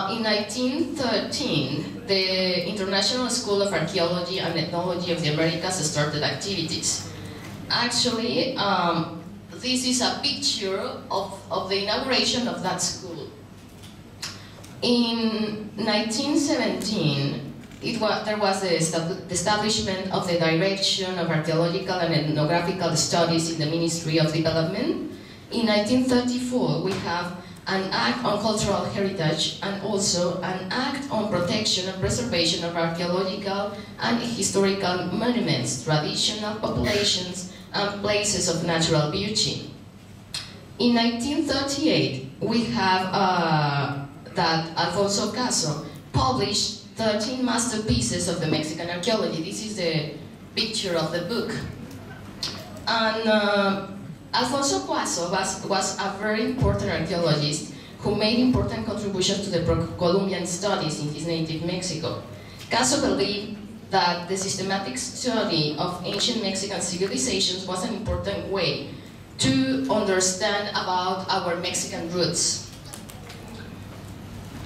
In 1913, the International School of Archaeology and Ethnology of the Americas started activities. Actually, this is a picture of the inauguration of that school. In 1917, there was the establishment of the Direction of Archaeological and Ethnographical Studies in the Ministry of Development. In 1934, we have an Act on Cultural Heritage and also an Act on Protection and Preservation of Archaeological and Historical Monuments, Traditional Populations, and Places of Natural Beauty. In 1938, we have that Alfonso Caso published 13 masterpieces of the Mexican archaeology. This is the picture of the book. And Alfonso Caso was a very important archaeologist who made important contributions to the Columbian studies in his native Mexico. Caso believed that the systematic study of ancient Mexican civilizations was an important way to understand about our Mexican roots.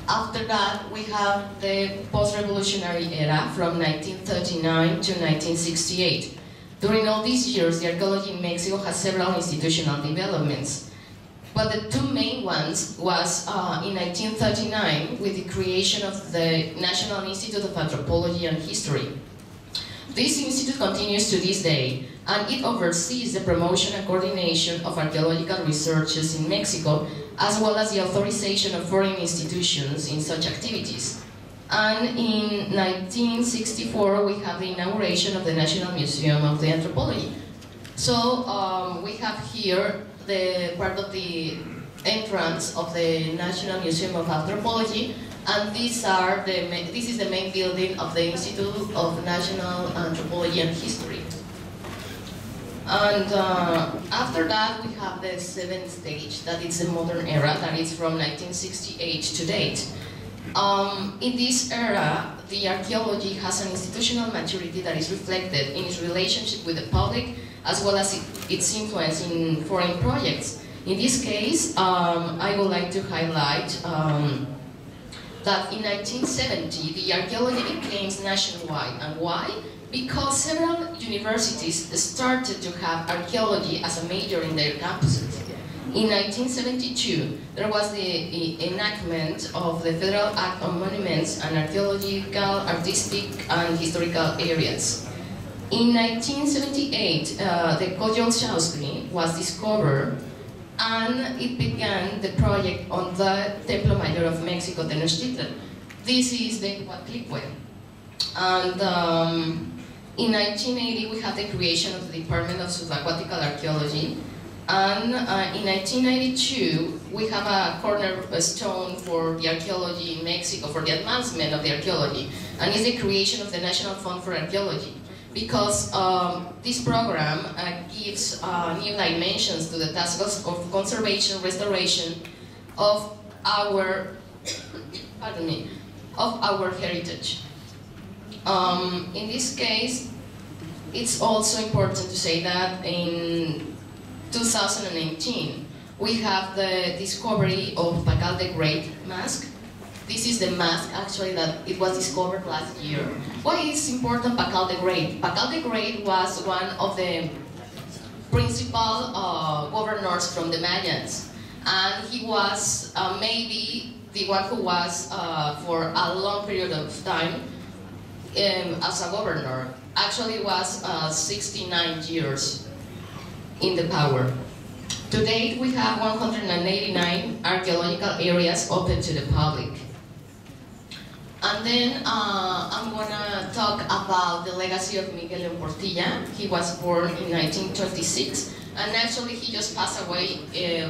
After that, we have the post-revolutionary era from 1939 to 1968. During all these years, the archaeology in Mexico has several institutional developments. But the two main ones was in 1939 with the creation of the National Institute of Anthropology and History. This institute continues to this day, and it oversees the promotion and coordination of archaeological researches in Mexico, as well as the authorization of foreign institutions in such activities. And in 1964, we have the inauguration of the National Museum of the Anthropology. So we have here the part of the entrance of the National Museum of Anthropology, and this is the main building of the Institute of National Anthropology and History. And after that, we have the seventh stage, that is the modern era, that is from 1968 to date. In this era, the archaeology has an institutional maturity that is reflected in its relationship with the public, as well as its influence in foreign projects. In this case, I would like to highlight that in 1970, the archaeology became nationwide. And why? Because several universities started to have archaeology as a major in their campuses. In 1972, there was the enactment of the Federal Act on Monuments and Archaeological, Artistic, and Historical Areas. In 1978, the Coyolxauhqui was discovered, and it began the project on the Templo Mayor of Mexico, Tenochtitlan. This is the Huatlicue. And in 1980, we had the creation of the Department of Subaquatical Archaeology. And in 1992, we have a cornerstone for the archaeology in Mexico, for the advancement of the archaeology, and it's the creation of the National Fund for Archaeology. Because this program gives new dimensions to the tasks of conservation, restoration of our, pardon me, of our heritage. In this case, it's also important to say that in 2018, we have the discovery of Pacal the Great mask. This is the mask, actually, that it was discovered last year. Why is important Pacal the Great? Pacal the Great was one of the principal governors from the Mayans. And he was maybe the one who was, for a long period of time, as a governor. Actually, it was 69 years in the power. To date, we have 189 archaeological areas open to the public. And then I'm gonna talk about the legacy of Miguel León Portilla. He was born in 1926, and actually he just passed away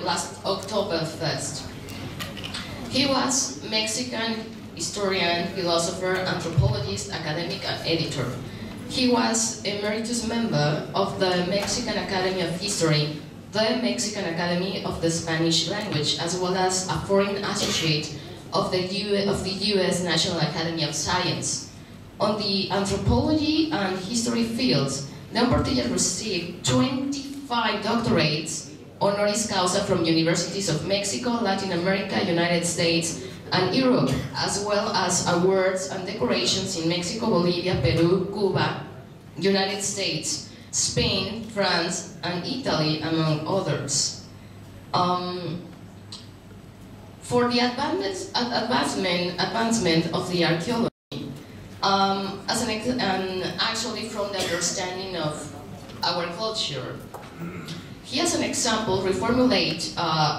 last October 1st. He was Mexican historian, philosopher, anthropologist, academic, and editor. He was emeritus member of the Mexican Academy of History, the Mexican Academy of the Spanish Language, as well as a foreign associate of the US National Academy of Science. On the anthropology and history fields, León Portilla received 25 doctorates honoris causa from universities of Mexico, Latin America, United States, and Europe, as well as awards and decorations in Mexico, Bolivia, Peru, Cuba, United States, Spain, France, and Italy, among others. For the advancement of the archaeology, actually from the understanding of our culture, he, as an example, reformulate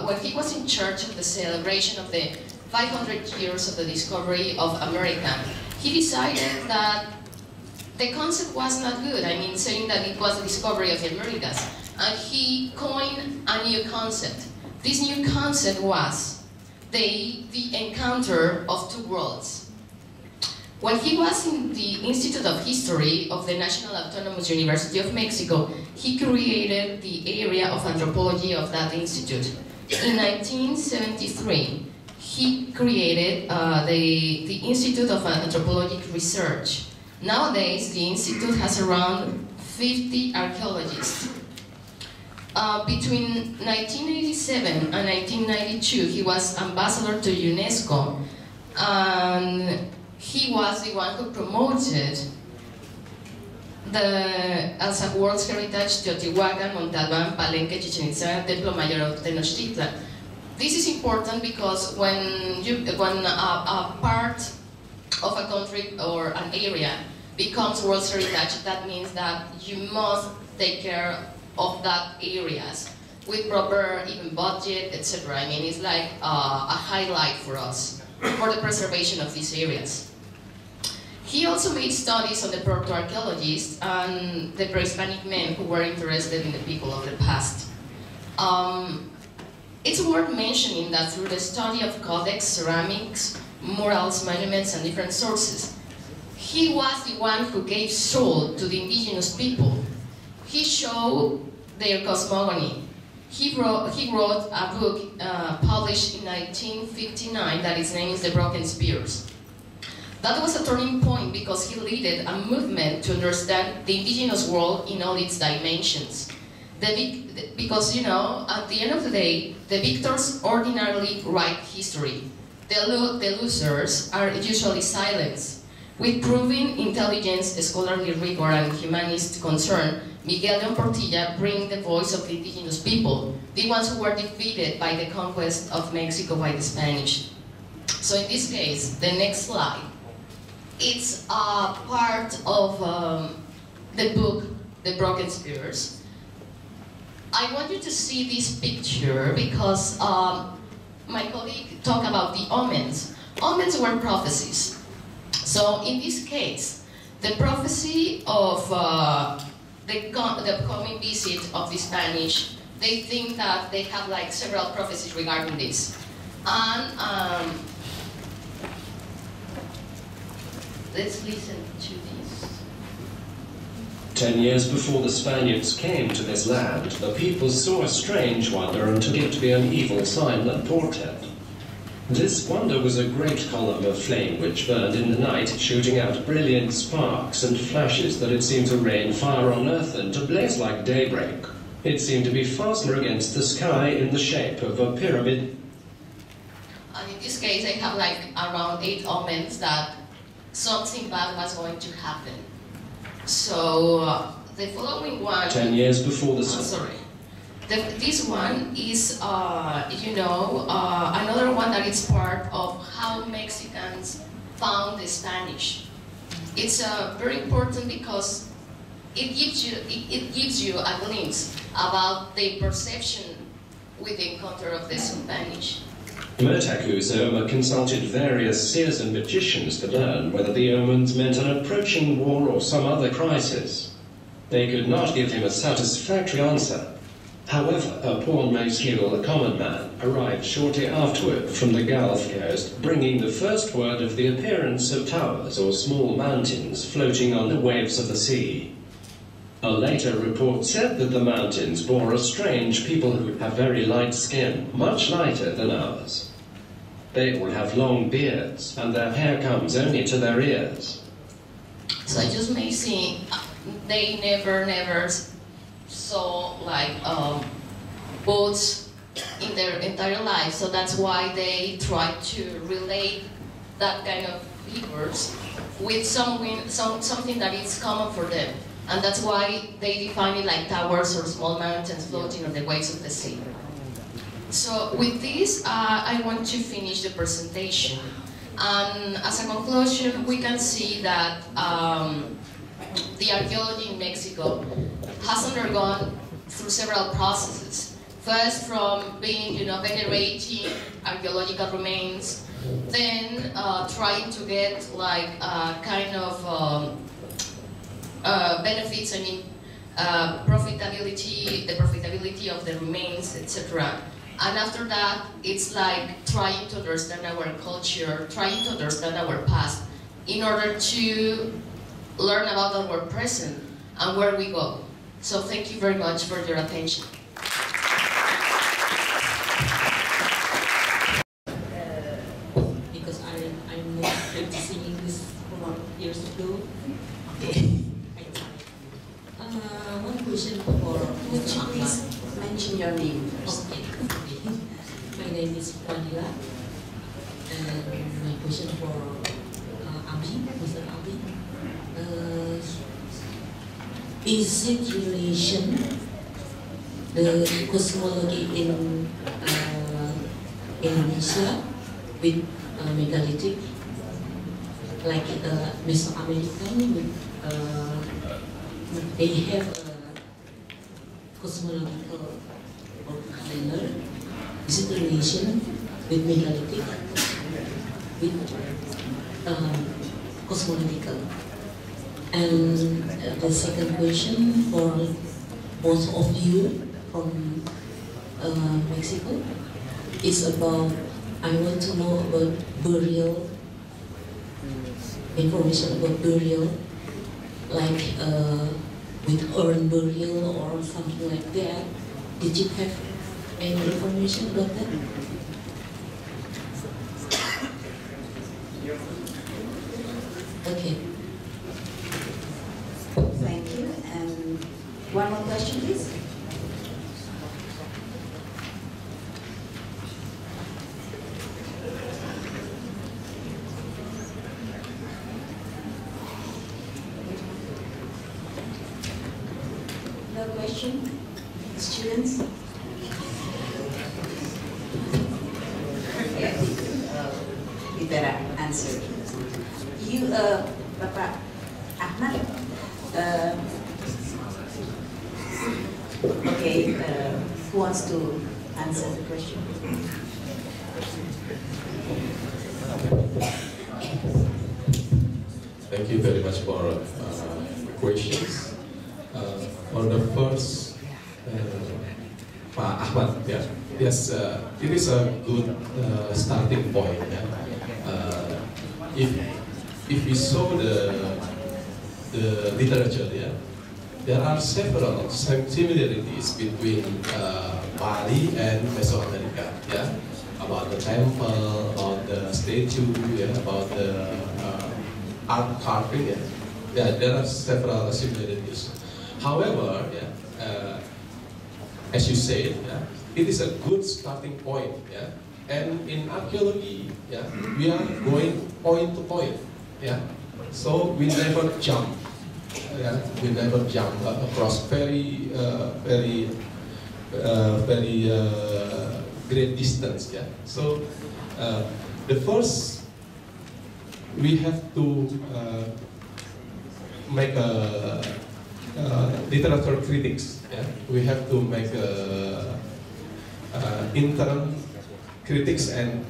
when he was in charge of the celebration of the 500 years of the discovery of America. He decided that the concept was not good, I mean, saying that it was the discovery of the Americas. And he coined a new concept. This new concept was the encounter of two worlds. When he was in the Institute of History of the National Autonomous University of Mexico, he created the area of anthropology of that institute. In 1973, he created the Institute of Anthropologic Research. Nowadays, the institute has around 50 archaeologists. Between 1987 and 1992, he was ambassador to UNESCO, and he was the one who promoted as a World Heritage Teotihuacan, Montalban, Palenque, Chichen Itza, Templo Mayor of Tenochtitlan. This is important because when a part of a country or an area becomes World Heritage, that means that you must take care of that areas with proper even budget, etc. I mean, it's like a highlight for us for the preservation of these areas. He also made studies on the proto-archaeologists and the pre-Hispanic men who were interested in the people of the past. It's worth mentioning that through the study of codex, ceramics, murals, monuments, and different sources, he was the one who gave soul to the indigenous people. he showed their cosmogony. He wrote a book published in 1959 that its name is The Broken Spears. That was a turning point because he led a movement to understand the indigenous world in all its dimensions. Because, you know, at the end of the day, the victors ordinarily write history. The losers are usually silenced. With proven intelligence, scholarly rigor, and humanist concern, Miguel de Portilla brings the voice of the indigenous people, the ones who were defeated by the conquest of Mexico by the Spanish. So in this case, the next slide, it's a part of the book, The Broken Spears. I want you to see this picture because my colleague talked about the omens. Omens were prophecies. So in this case, the prophecy of the upcoming visit of the Spanish, they think that they have like several prophecies regarding this. And let's listen to this. 10 years before the Spaniards came to this land, the people saw a strange wonder and took it to be an evil sign and portent. This wonder was a great column of flame which burned in the night, shooting out brilliant sparks and flashes that it seemed to rain fire on earth and to blaze like daybreak. It seemed to be faster against the sky in the shape of a pyramid. And in this case, I have like around 8 omens that something bad was going to happen. So the following one... 10 years before the... this one is, you know, another one that is part of how Mexicans found the Spanish. It's very important because it gives you a glimpse about the perception with the encounter of the Spanish. Murtaku's Oma consulted various seers and magicians to learn whether the omens meant an approaching war or some other crisis. They could not give him a satisfactory answer. However, a poor Mexico, a common man, arrived shortly afterward from the Gulf Coast, bringing the first word of the appearance of towers or small mountains floating on the waves of the sea. A later report said that the mountains bore a strange people who have very light skin, much lighter than ours. They all have long beards, and their hair comes only to their ears. So I just may see, they never saw like boats in their entire life, so that's why they try to relate that kind of figures with something that is common for them. And that's why they define it like towers or small mountains floating on the waves of the sea. So with this, I want to finish the presentation. And as a conclusion, we can see that the archaeology in Mexico has undergone through several processes. First, from being, you know, venerating archaeological remains, then trying to get like kind of benefits, I mean, profitability, the profitability of the remains, etc. And after that, it's like trying to understand our culture, trying to understand our past, in order to learn about our present and where we go. So thank you very much for your attention. Because I'm not practicing English for years ago. Okay. One question for... Would you please mention your name first? Okay. My name is Fadila. And my question for Abi, Mr. Abi. Is it relation, the cosmology in Indonesia with megalithic, like Mesoamerica, they have a cosmological calendar? Is it relation with megalithic, with cosmological? And the second question for both of you from Mexico is about, I want to know about burial, information about burial, like with urn burial or something like that. Did you have any information about that? Okay. Thank you. And one more question, please. No question? Students? Yeah, you better answer. You, Bapak Ahmad, okay, who wants to answer the question? Thank you very much for questions. For the first, Pak Ahmad, yeah. Yes, it is a good starting point. Yeah. If we saw the literature, yeah, there are several similarities between Bali and Mesoamerica. Yeah, about the temple, about the statue, yeah, about the art carving. Yeah. Yeah, there are several similarities. However, yeah, as you said, yeah, it is a good starting point. Yeah, and in archaeology, yeah, we are going point to point. Yeah, so we never jump. Yeah, we never jump across very great distance. Yeah, so the first we have to make a literature critics. Yeah, we have to make internal critics and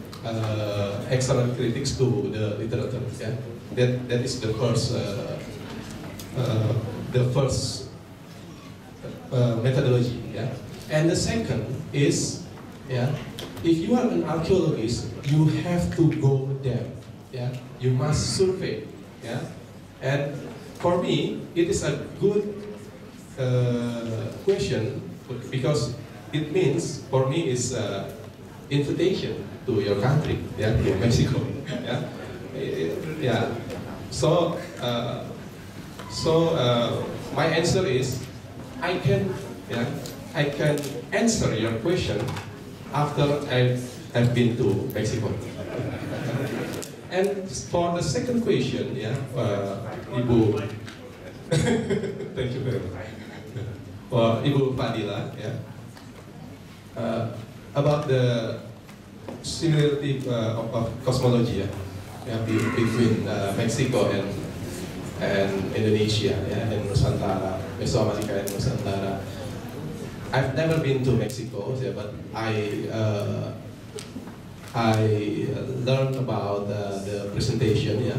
external critics to the literature. Yeah, that is the first methodology. Yeah, and the second is, yeah, if you are an archaeologist, you have to go there. Yeah, you must survey. Yeah, and for me, it is a good question because it means for me is invitation to your country, yeah, to Mexico, yeah, yeah. So, my answer is, I can answer your question after I've been to Mexico. And for the second question, yeah, Ibu, thank you very much. For Ibu Fadila, yeah, about the similarity of cosmology, yeah, between Mexico and Indonesia, yeah, and Nusantara, Mesoamerica and Nusantara. I've never been to Mexico, yeah, but I learned about the presentation, yeah,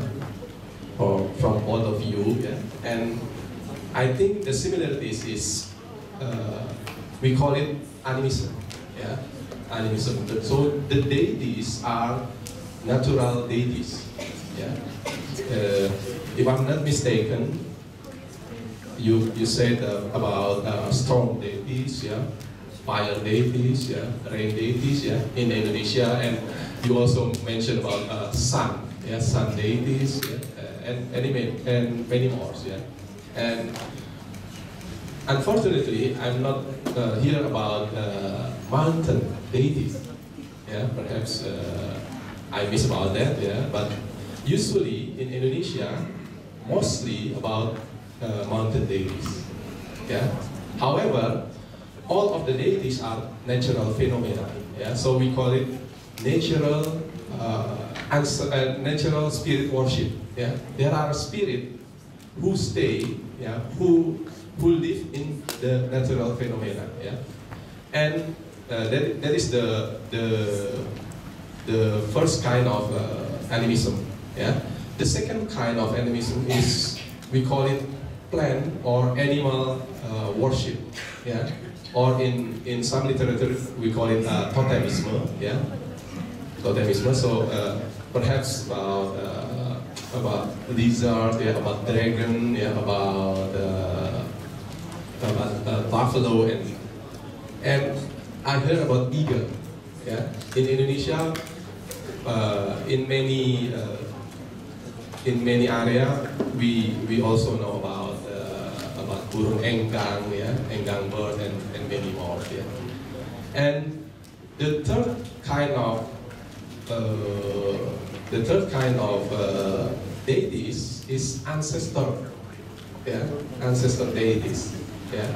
from all of you, yeah, and I think the similarities is we call it animism, yeah, animism. So the deities are natural deities, yeah. If I'm not mistaken, you said about storm deities, yeah, fire deities, yeah, rain deities, yeah, in Indonesia, and you also mentioned about sun, yeah, sun deities, yeah, and many more, yeah. And unfortunately, I'm not here about mountain deities, yeah. Perhaps I miss about that, yeah. But usually in Indonesia, mostly about mountain deities, yeah. However, all of the deities are natural phenomena, yeah. So we call it natural natural spirit worship, yeah. There are spirits who stay, yeah, who live in the natural phenomena, yeah. And that is the first kind of animism, yeah. The second kind of animism is, we call it plant or animal worship, yeah. Or in some literature we call it totemism, yeah. Totemism. So perhaps about lizard, yeah, about dragon, yeah, about buffalo, and I heard about eagle. Yeah, in Indonesia, in many area, we also know about burung enggang, yeah, enggang bird, and many more. Yeah, and the third kind of deities is ancestor. Yeah, ancestor deities. Yeah,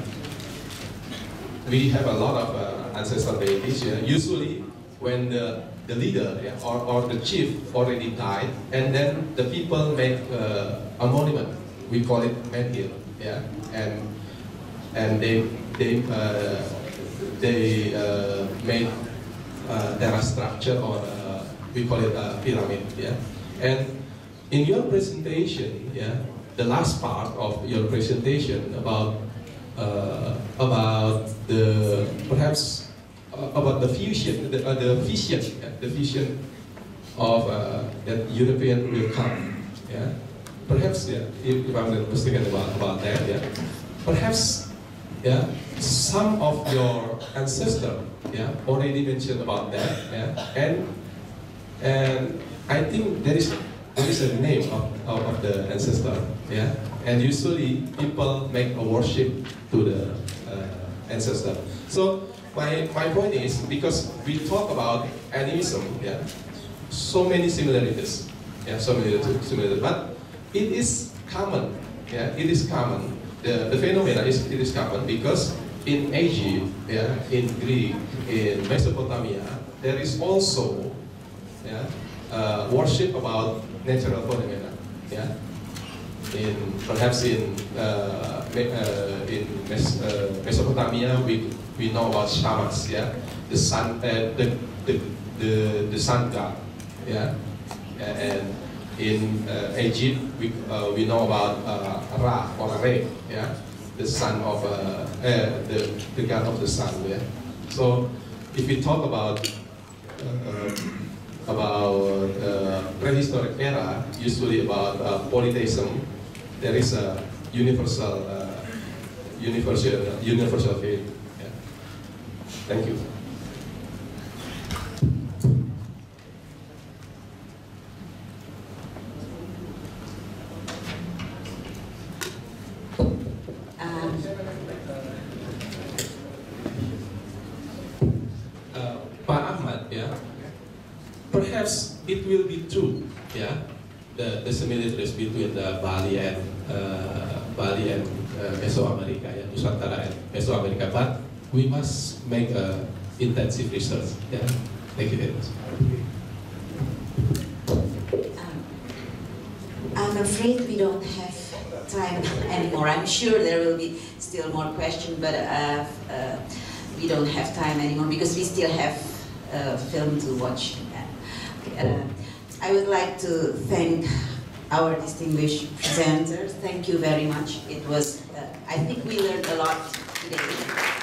we have a lot of ancestor deities. Yeah, usually when the leader, yeah, or the chief already died, and then the people make a monument. We call it menhir. Yeah, and they make terra structure, or we call it a pyramid. Yeah, and in your presentation, yeah, the last part of your presentation about the perhaps about the fusion, the vision of that European will come. Yeah, perhaps, yeah, if I'm not mistaken about that, yeah, perhaps, yeah, some of your ancestors, yeah, already mentioned about that, yeah, and I think there is a name of the ancestor, yeah, and usually people make a worship to the ancestor. So my point is, because we talk about animism, yeah, so many similarities, yeah, so many similarities, but it is common, yeah, it is common. The phenomena it is common because in Egypt, yeah, in Greek, in Mesopotamia, there is also, yeah, worship about natural phenomena, yeah. Perhaps in Mesopotamia, we know about shamans, yeah, the sun, the sun god, yeah, and in Egypt we know about Ra or Re, yeah, the son of the god of the sun, yeah. So if we talk about prehistoric era, usually about polytheism, there is a universal faith. Yeah. Thank you. Pak Ahmad, yeah. Perhaps it will be true, yeah, the similarities between the Bali and Mesoamerica, yeah, Nusantara and Mesoamerica, but we must make intensive research. Yeah, thank you very much. I'm afraid we don't have time anymore. I'm sure there will be still more questions, but we don't have time anymore because we still have a film to watch. I would like to thank our distinguished presenters. Thank you very much. It was, I think we learned a lot today.